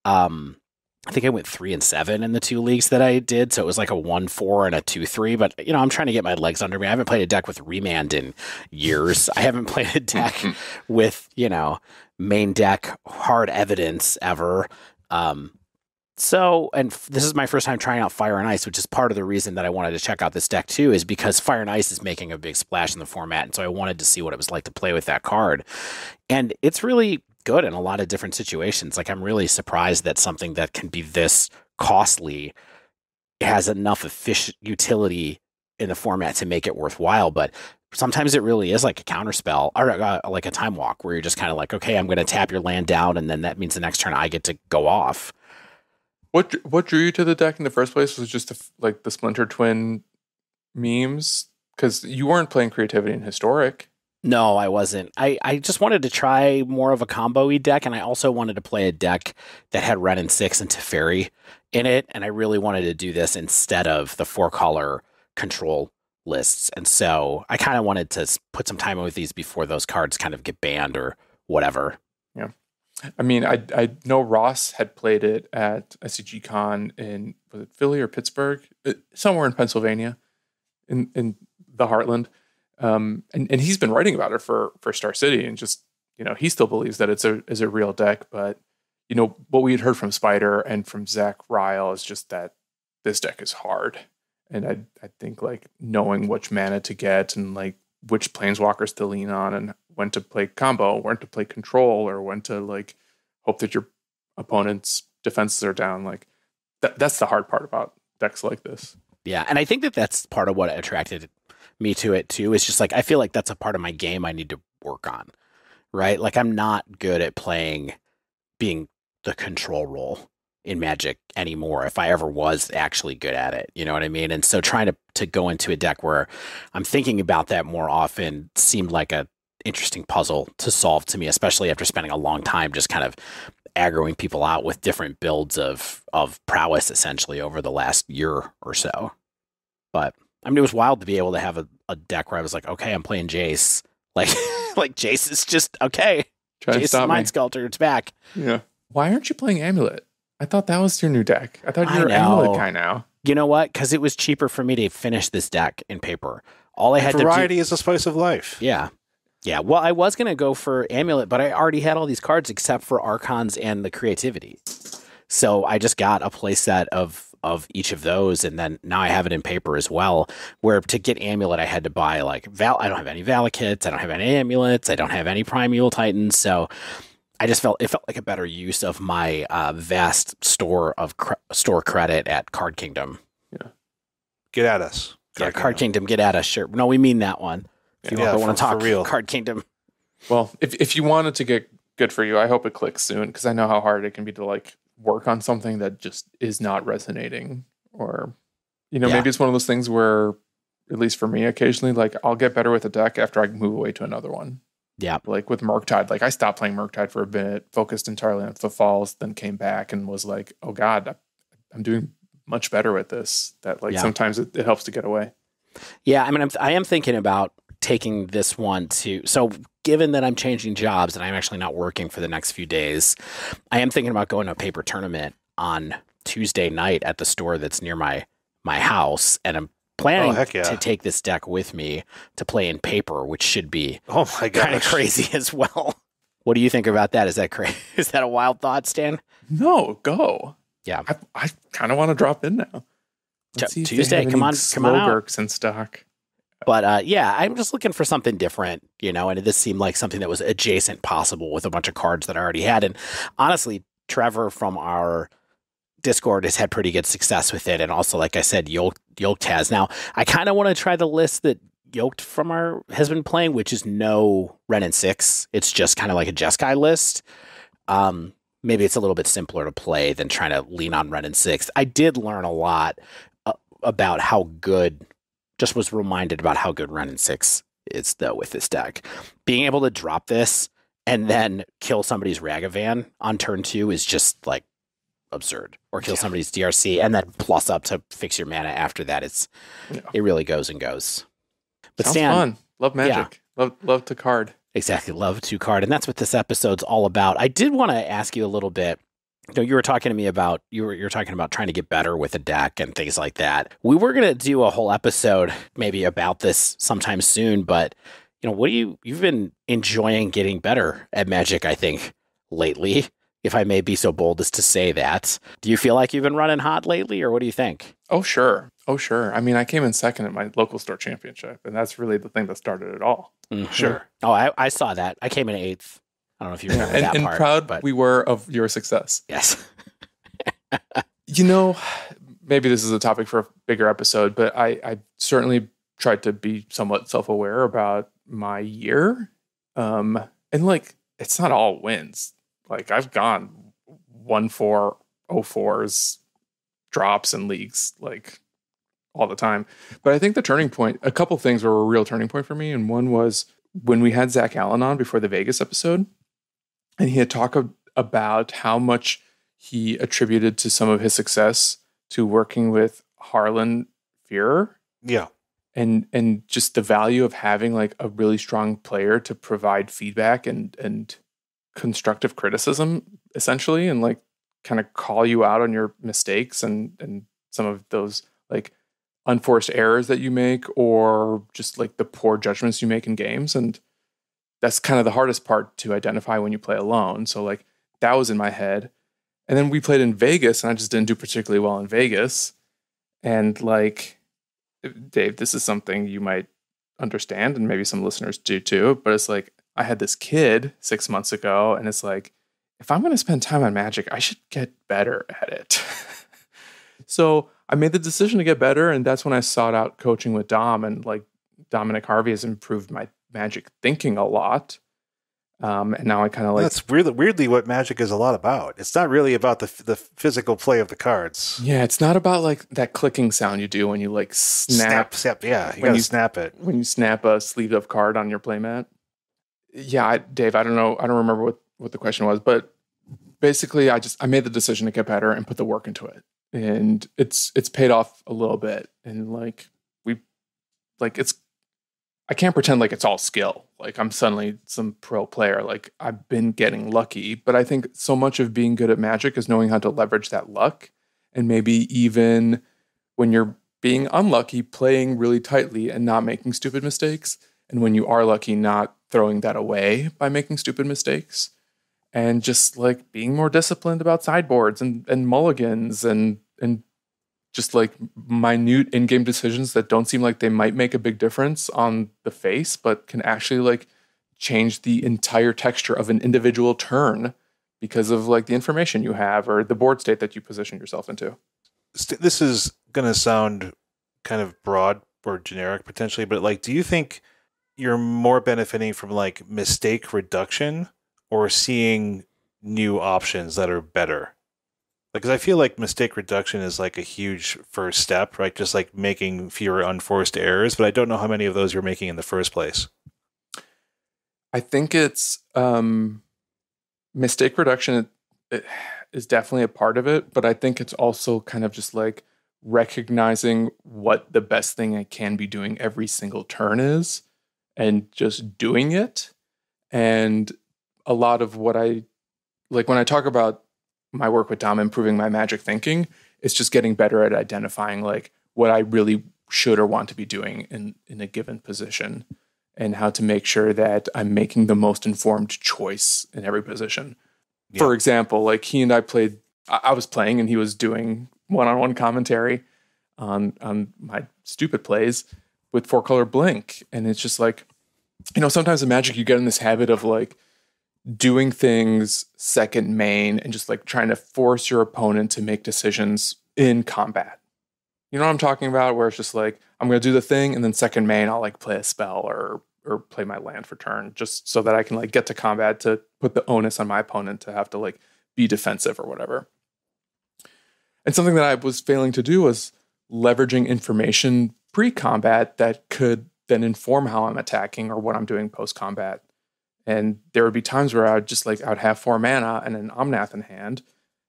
I think I went 3-7 in the 2 leagues that I did. So it was like a 1-4 and a 2-3. But, I'm trying to get my legs under me. I haven't played a deck with Remand in years. I haven't played a deck with, main deck hard evidence ever. And this is my first time trying out Fire and Ice, which is part of the reason that I wanted to check out this deck too, is because Fire and Ice is making a big splash in the format. And so I wanted to see what it was like to play with that card. And it's really good in a lot of different situations. Like, I'm really surprised that something that can be this costly has enough utility in the format to make it worthwhile. But sometimes it really is like a counterspell or like a time walk where you're just kind of like, okay, I'm going to tap your land down. And then that means the next turn I get to go off. What drew you to the deck in the first place was just like the Splinter Twin memes? Because you weren't playing creativity in Historic. No, I wasn't. I just wanted to try more of a combo-y deck, and I also wanted to play a deck that had Red and 6 and Teferi in it, and I really wanted to do this instead of the 4-color control lists. And so I kind of wanted to put some time with these before those cards kind of get banned or whatever. Yeah. I mean, I know Ross had played it at SCG Con in, was it Philly or Pittsburgh? Somewhere in Pennsylvania, in the Heartland. And he's been writing about it for Star City, and just, he still believes that it's a real deck. But what we had heard from Spider and from Zach Ryle is just that this deck is hard, and I think like knowing which mana to get and like which planeswalkers to lean on and when to play combo, when to play control, or when to like hope that your opponent's defenses are down. Like that's the hard part about decks like this. Yeah, and I think that that's part of what attracted me to it too. Is just like I feel like that's a part of my game I need to work on, right? Like I'm not good at being the control role in Magic anymore. If I ever was actually good at it, you know what I mean? And so trying to go into a deck where I'm thinking about that more often seemed like a interesting puzzle to solve to me, especially after spending a long time just kind of aggroing people out with different builds of prowess essentially over the last year or so. But I mean, it was wild to be able to have a deck where I was like, okay, I'm playing Jace. Like, like Jace is just okay. Jace Mind Sculptor, it's back. Yeah. Why aren't you playing Amulet? I thought that was your new deck. I thought you were an Amulet guy now. You know what? Because it was cheaper for me to finish this deck in paper. All I had to do. Variety is the spice of life. Yeah. Yeah. Well, I was going to go for Amulet, but I already had all these cards except for Archons and the Creativity. So I just got a playset of each of those, and then now I have it in paper as well, where to get Amulet, I had to buy like I don't have any Valakits, I don't have any Amulets, I don't have any Primeval Titans, so I just felt like a better use of my vast store of store credit at Card Kingdom. Yeah, get at us. Card Kingdom, get at us. Sure. No, we mean that one. If you want to talk real Card Kingdom. Well, if you want it to get good for you, I hope it clicks soon, because I know how hard it can be to like work on something that just is not resonating, or maybe it's one of those things where, at least for me, occasionally, like I'll get better with a deck after I move away to another one. Yeah. Like with Murktide, like I stopped playing Murktide for a bit, focused entirely on Footfalls, then came back and was like, oh God, I'm doing much better with this. That like sometimes it helps to get away. Yeah. I mean, I am thinking about taking this one to, so given that I'm changing jobs and I'm actually not working for the next few days, I am thinking about going to a paper tournament on Tuesday night at the store that's near my house. And I'm planning to take this deck with me to play in paper, which should be kind of crazy as well. What do you think about that? Is that crazy? Is that a wild thought, Stan? No, go. Yeah. I kind of want to drop in now. Tuesday, come on out. Slogurks in stock. But I'm just looking for something different, and this seemed like something that was adjacent possible with a bunch of cards that I already had. And honestly, Trevor from our Discord has had pretty good success with it. And also, like I said, Yoked has. Now, I kind of want to try the list that Yoked from has been playing, which is no Ren and 6. It's just kind of like a Jeskai list. Maybe it's a little bit simpler to play than trying to lean on Ren and 6. I did learn a lot about how good, just was reminded about how good Ren and 6 is, though, with this deck. Being able to drop this and then kill somebody's Ragavan on turn 2 is just like absurd. Or kill somebody's DRC and then plus up to fix your mana after that. It really goes and goes. But sounds Stan, fun. Love Magic. Love to card. Exactly. Love to card. And that's what this episode's all about. I did want to ask you a little bit. You were talking to me about you're talking about trying to get better with a deck and things like that. We were going to do a whole episode maybe about this sometime soon, but you've been enjoying getting better at Magic, I think, lately, if I may be so bold as to say that. Do you feel like you've been running hot lately, or what do you think? Oh, sure. I mean, I came in second at my local store championship, and that's really the thing that started it all. Mm-hmm. Sure. Oh, I saw that. I came in 8th. I don't know if you remember that part. And proud we were of your success. Yes. Maybe this is a topic for a bigger episode, but I certainly tried to be somewhat self-aware about my year. And like, it's not all wins. Like I've gone 1-4, 0-4s, drops in leagues like all the time. But I think the turning point, a couple things were a real turning point for me. And one was when we had Zach Allen on before the Vegas episode, and he had talked about how much he attributed to some of his success to working with Harlan Fearer. Yeah. And just the value of having like a really strong player to provide feedback and constructive criticism, essentially, and like kind of call you out on your mistakes and some of those like unforced errors that you make or just like the poor judgments you make in games. And that's kind of the hardest part to identify when you play alone. So like that was in my head. And then we played in Vegas and I just didn't do particularly well in Vegas. And like, Dave, this is something you might understand and maybe some listeners do too, but it's like I had this kid 6 months ago and it's like, if I'm going to spend time on Magic, I should get better at it. So I made the decision to get better, and that's when I sought out coaching with Dom, and like Dominic Harvey has improved my Magic thinking a lot. And now I kind of like... That's weirdly what Magic is a lot about. It's not really about the physical play of the cards. Yeah, it's not about like that clicking sound you do when you like snap. Yeah, you gotta snap it. When you snap a sleeved up card on your playmat. Yeah, Dave, I don't know. I don't remember what the question was, but basically I made the decision to get better and put the work into it. And it's paid off a little bit. And like I can't pretend like it's all skill. Like I'm suddenly some pro player. Like I've been getting lucky, but I think so much of being good at Magic is knowing how to leverage that luck. And maybe even when you're being unlucky, playing really tightly and not making stupid mistakes. And when you are lucky, not throwing that away by making stupid mistakes. And just like being more disciplined about sideboards and mulligans and just like minute in-game decisions that don't seem like they might make a big difference on the face, but can actually like change the entire texture of an individual turn because of like the information you have or the board state that you position yourself into. This is going to sound kind of broad or generic potentially, but like, do you think you're more benefiting from like mistake reduction or seeing new options that are better? Because I feel like mistake reduction is like a huge first step, right? Just like making fewer unforced errors, but I don't know how many of those you're making in the first place. I think it's mistake reduction is definitely a part of it, but I think it's also kind of just like recognizing what the best thing I can be doing every single turn is and just doing it. And a lot of what I like when I talk about my work with Dom improving my Magic thinking, it's just getting better at identifying like what I really should or want to be doing in a given position and how to make sure that I'm making the most informed choice in every position. Yeah. For example, like he and I played, I was playing and he was doing one-on-one commentary on my stupid plays with 4-color blink. And it's just like, you know, sometimes in Magic you get in this habit of like doing things second main and just like trying to force your opponent to make decisions in combat. You know what I'm talking about? Where it's just like, I'm going to do the thing and then second main, I'll like play a spell or play my land for turn just so that I can like get to combat to put the onus on my opponent to have to like be defensive or whatever. And something that I was failing to do was leveraging information pre-combat that could then inform how I'm attacking or what I'm doing post-combat. And there would be times where I would have 4 mana and an Omnath in hand,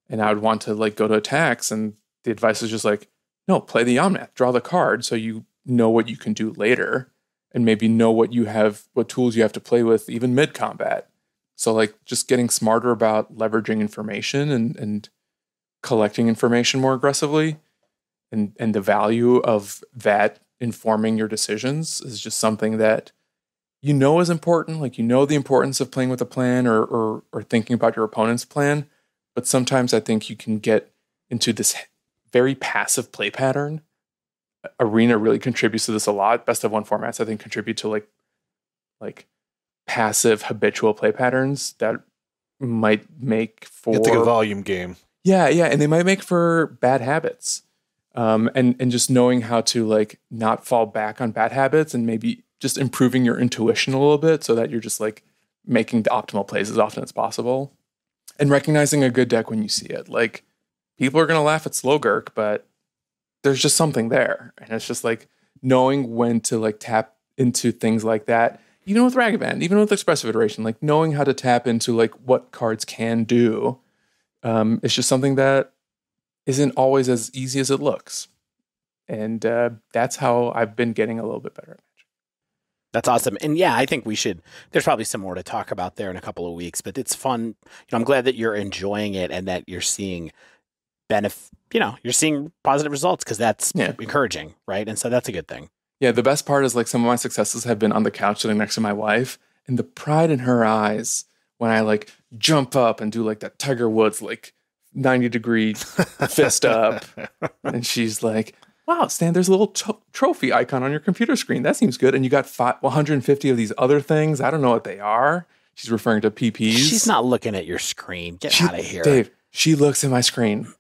and I would want to like go to attacks, and the advice is just like, no, play the Omnath, draw the card so you know what you can do later, and maybe know what tools you have to play with even mid-combat. So like just getting smarter about leveraging information and collecting information more aggressively, and the value of that informing your decisions is just something that you know is important. Like, you know the importance of playing with a plan or thinking about your opponent's plan. But sometimes I think you can get into this very passive play pattern. Arena really contributes to this a lot. Best of one formats, I think, contribute to like passive habitual play patterns that might make for... It's like a volume game. Yeah. And they might make for bad habits. And just knowing how to like not fall back on bad habits and maybe just improving your intuition a little bit so that you're just like making the optimal plays as often as possible. And recognizing a good deck when you see it. Like, people are going to laugh at Slogurk, but there's just something there. And it's just like knowing when to like tap into things like that. Even with Ragavan, even with Expressive Iteration, like knowing how to tap into like what cards can do. It's just something that isn't always as easy as it looks. And that's how I've been getting a little bit better at Magic. That's awesome. And yeah, I think there's probably some more to talk about there in a couple of weeks, but it's fun. You know, I'm glad that you're enjoying it and that you're seeing you're seeing positive results because that's encouraging, right? And so that's a good thing. Yeah, the best part is like some of my successes have been on the couch sitting next to my wife, and the pride in her eyes when I like jump up and do like that Tiger Woods like 90-degree fist up, and she's like, "Wow, Stan, there's a little trophy icon on your computer screen. That seems good." And you got 150 of these other things. I don't know what they are. She's referring to PPs. She's not looking at your screen. Get out of here, Dave. She looks at my screen.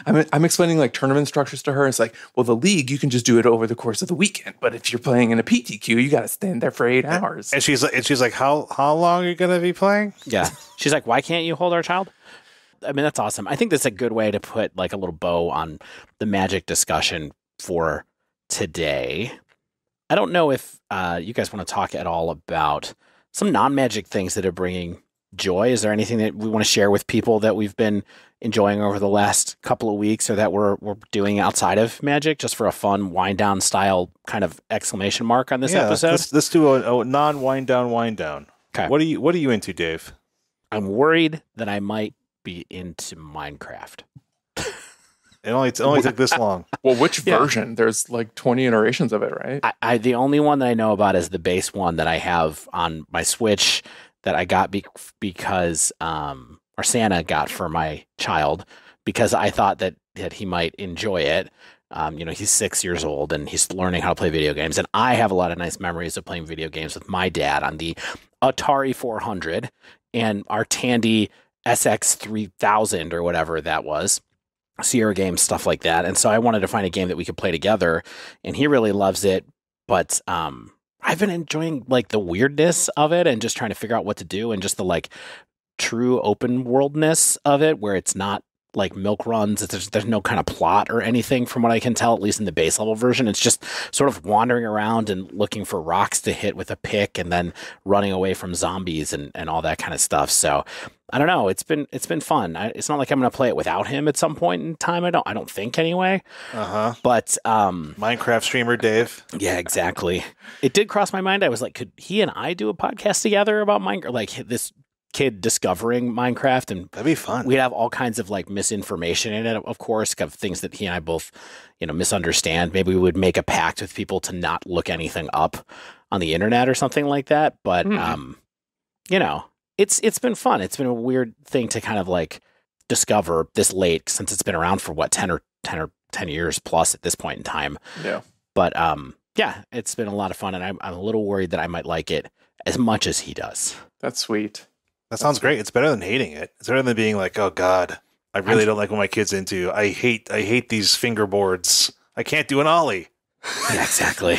I'm explaining like tournament structures to her. It's like, well, the league, you can just do it over the course of the weekend. But if you're playing in a PTQ, you got to stand there for 8 hours. And she's like, how long are you going to be playing? Yeah. She's like, why can't you hold our child? I mean, that's awesome. I think that's a good way to put like a little bow on the Magic discussion for today. I don't know if you guys want to talk at all about some non-Magic things that are bringing joy. Is there anything that we want to share with people that we've been enjoying over the last couple of weeks or that we're doing outside of Magic, just for a fun wind down style kind of exclamation mark on this episode? Let's do a non-wind down. Okay. What are you into, Dave? I'm worried that I might be into Minecraft. It only took this long. Well, which version? There's like 20 iterations of it, right? I the only one that I know about is the base one that I have on my Switch that I got because or Santa got for my child because I thought that he might enjoy it. He's 6 years old and he's learning how to play video games. And I have a lot of nice memories of playing video games with my dad on the Atari 400 and our Tandy SX 3000 or whatever that was. Sierra games, stuff like that. And so I wanted to find a game that we could play together, and he really loves it. But I've been enjoying like the weirdness of it and just trying to figure out what to do and just the like true open worldness of it, where it's not like milk runs. There's no kind of plot or anything from what I can tell, at least in the base level version. It's just sort of wandering around and looking for rocks to hit with a pick and then running away from zombies and all that kind of stuff. So I don't know. It's been fun. It's not like I'm going to play it without him at some point in time. I don't think anyway. But Minecraft streamer Dave. Yeah, exactly. It did cross my mind. I was like, could he and I do a podcast together about Minecraft? Like this kid discovering Minecraft, and that'd be fun. We'd have all kinds of like misinformation in it, of course, of things that he and I both, misunderstand. Maybe we would make a pact with people to not look anything up on the internet or something like that. But it's been fun. It's been a weird thing to kind of like discover this late, since it's been around for 10 years plus at this point in time. Yeah. But it's been a lot of fun, and I'm a little worried that I might like it as much as he does. That's sweet. That sounds great. It's better than hating it. It's better than being like, oh God, I really don't like what my kid's into. I hate these fingerboards. I can't do an ollie. Yeah, exactly.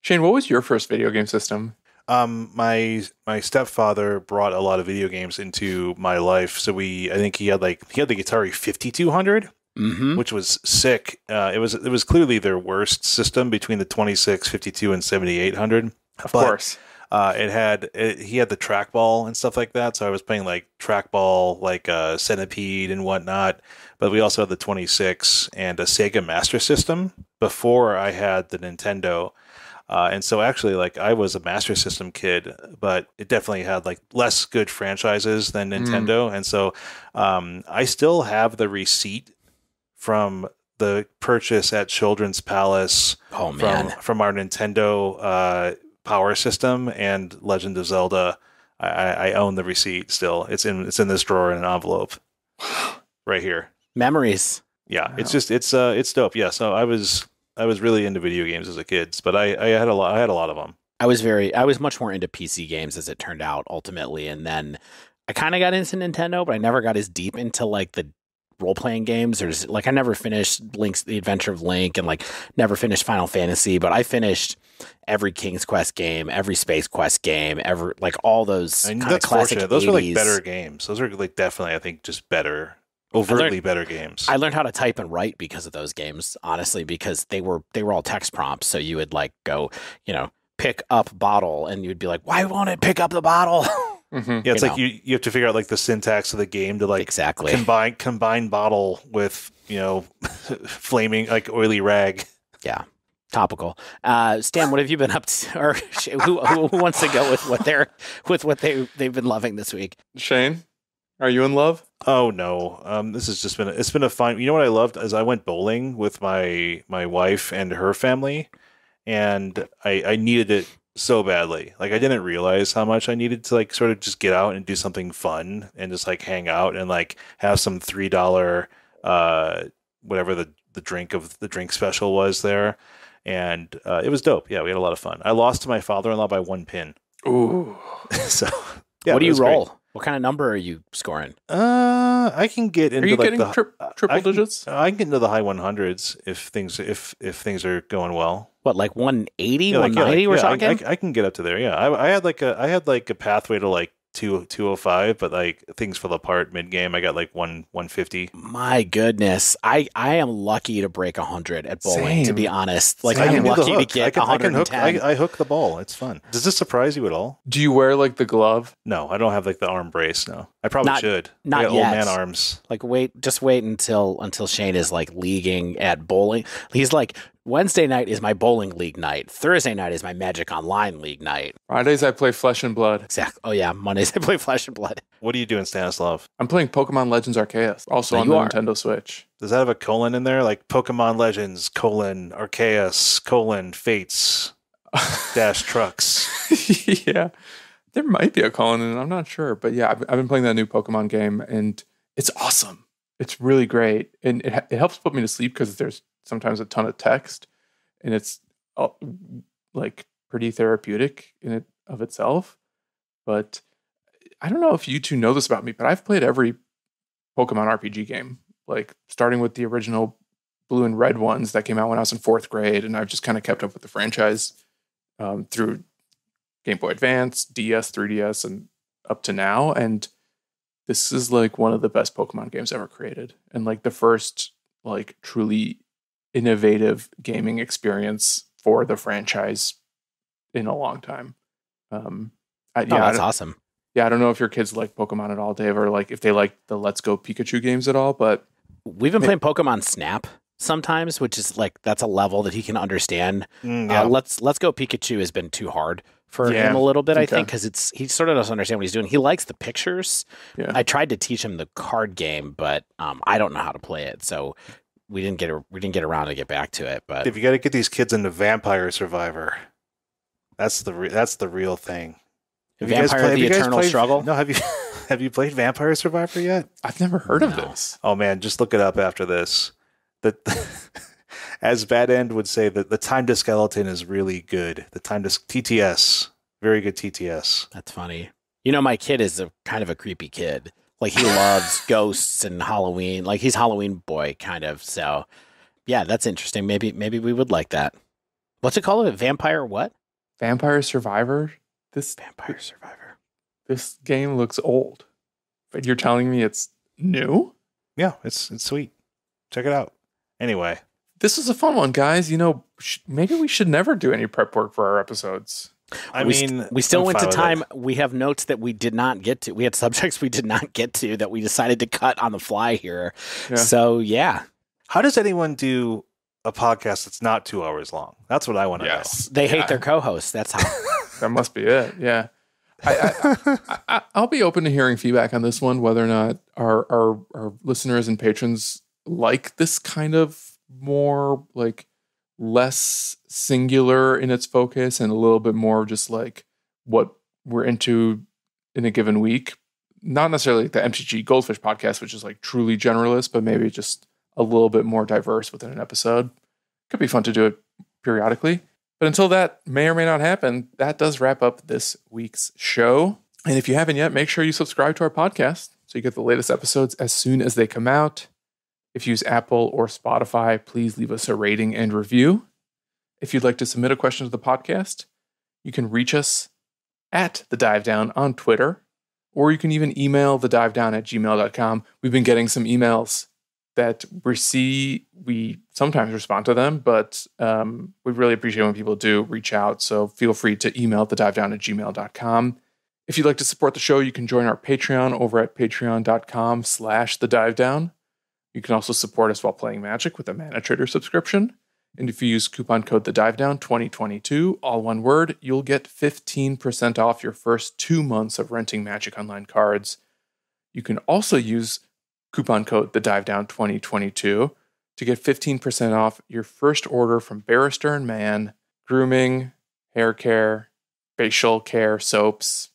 Shane, what was your first video game system? My stepfather brought a lot of video games into my life. So I think he had the Atari 5200, which was sick. It was clearly their worst system between the 26, 52, and 7800. Of course. He had the trackball and stuff like that. So I was playing like trackball, like Centipede and whatnot. But we also had the 26 and a Sega Master System before I had the Nintendo. And so actually, like, I was a Master System kid, but it definitely had like less good franchises than Nintendo. And so I still have the receipt from the purchase at Children's Palace from our Nintendo Power System and Legend of Zelda. I own the receipt still. It's in this drawer in an envelope right here. Memories. Yeah, wow. It's dope. Yeah, so I was really into video games as a kid, but I had a lot of them. I was much more into PC games as it turned out ultimately, and then I kind of got into Nintendo, but I never got as deep into like the role-playing games, or like I never finished The Adventure of Link, and like never finished Final Fantasy, but I finished every King's Quest game, every Space Quest game, ever, like all those kind of classic 80s. Those were like better games. Those are like definitely, I think, just better, overtly better games. I learned how to type and write because of those games, honestly, because they were all text prompts. So you would like go, pick up bottle, and you'd be like, why won't it pick up the bottle? Mm-hmm. Yeah, it's like you have to figure out like the syntax of the game to like exactly combine bottle with flaming like oily rag. Yeah, topical. Stan, what have you been up to? Or who wants to go with what they've been loving this week? Shane, Are you in love? Oh no. This has just been it's been a fun. You know what I loved is I went bowling with my wife and her family, and I needed it so badly. Like I didn't realize how much I needed to like sort of just get out and do something fun and just like hang out and like have some $3 whatever the drink special was there. And it was dope. Yeah, we had a lot of fun. I lost to my father-in-law by 1 pin. Ooh. So yeah, what do you roll? Great. What kind of number are you scoring? I can get into. Are you like getting triple digits? I can get into the high 100s if things are going well. What, like 180, Yeah, 190? We're talking. I can get up to there. Yeah, I had like a pathway to like 205, but like things fell apart mid game. I got like 150. My goodness, I am lucky to break 100 at bowling. Same. To be honest, like I I'm can do the lucky to hook. get I can hook. 110. I hook the ball. It's fun. Does this surprise you at all? Do you wear like the glove? No, I don't have like the arm brace. No, I probably should. Not I got yet. old man arms. Like wait until Shane is like leaguing at bowling. He's like, Wednesday night is my bowling league night. Thursday night is my Magic Online league night. Fridays I play Flesh and Blood. Exactly. Oh yeah, Mondays I play Flesh and Blood. What are you doing, Stanislav? I'm playing Pokemon Legends Arceus, also There on you the are. Nintendo Switch. Does that have a colon in there? Like Pokemon Legends, Arceus, Fates, dash trucks. Yeah. There might be a colon in it. I'm not sure. But yeah, I've been playing that new Pokemon game, and it's awesome. It's really great. And it helps put me to sleep because there's sometimes a ton of text, and it's like pretty therapeutic in it of itself. But I don't know if you two know this about me, but I've played every Pokemon RPG game, like starting with the original blue and red ones that came out when I was in 4th grade. And I've just kind of kept up with the franchise through Game Boy Advance, DS, 3DS, and up to now. And this is like one of the best Pokemon games ever created. And like the first like truly innovative gaming experience for the franchise in a long time. That's awesome. Yeah, I don't know if your kids like Pokemon at all, Dave, or like if they like the Let's Go Pikachu games at all, but we've been playing Pokemon Snap sometimes, which is like that's a level that he can understand. Yeah. Let's Go Pikachu has been too hard for him a little bit, I think, because he sort of doesn't understand what he's doing. He likes the pictures. Yeah. I tried to teach him the card game, but I don't know how to play it, so we didn't get around to get back to it. But If you got to get these kids into Vampire Survivor, that's the real thing. Vampire the Eternal Struggle? No, have you played Vampire Survivor yet? I've never heard of this. Oh man, just look it up after this. As Bad End would say, that the time to skeleton is really good. The time to TTS, very good TTS. That's funny. You know, my kid is a kind of a creepy kid. Like he loves ghosts and Halloween. Like he's Halloween boy kind of. So yeah, that's interesting. Maybe we would like that. What's it called? Vampire what? Vampire Survivor? Vampire Survivor. This game looks old, but you're telling me it's new? Yeah, it's sweet. Check it out. Anyway, this is a fun one, guys. You know, maybe we should never do any prep work for our episodes. We still went to time. We have notes that we did not get to. We had subjects we did not get to that we decided to cut on the fly here. Yeah. So yeah. How does anyone do a podcast that's not 2 hours long? That's what I want to know. They hate their co-hosts. That's how. That must be it. Yeah. I'll be open to hearing feedback on this one, whether or not our listeners and patrons like this kind of more like less singular in its focus and a little bit more just like what we're into in a given week. Not necessarily like the MTG Goldfish podcast, which is like truly generalist, but maybe just a little bit more diverse within an episode. Could be fun to do it periodically. But until that may or may not happen, that does wrap up this week's show. And if you haven't yet, make sure you subscribe to our podcast so you get the latest episodes as soon as they come out. If you use Apple or Spotify, please leave us a rating and review. If you'd like to submit a question to the podcast, you can reach us at The Dive Down on Twitter, or you can even email thedivedown@gmail.com. We've been getting some emails that we sometimes respond to them, but we really appreciate when people do reach out. So feel free to email thedivedown@gmail.com. If you'd like to support the show, you can join our Patreon over at patreon.com/thedivedown. You can also support us while playing Magic with a Mana Trader subscription. And if you use coupon code TheDiveDown 2022, all one word, you'll get 15% off your first 2 months of renting Magic Online cards. You can also use coupon code TheDiveDown2022 to get 15% off your first order from Barrister and Mann, grooming, hair care, facial care, soaps.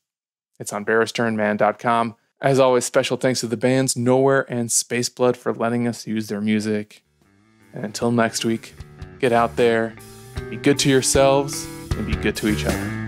It's on barristerandmann.com. As always, special thanks to the bands Nowhere and Spaceblood for letting us use their music. And until next week, get out there, be good to yourselves, and be good to each other.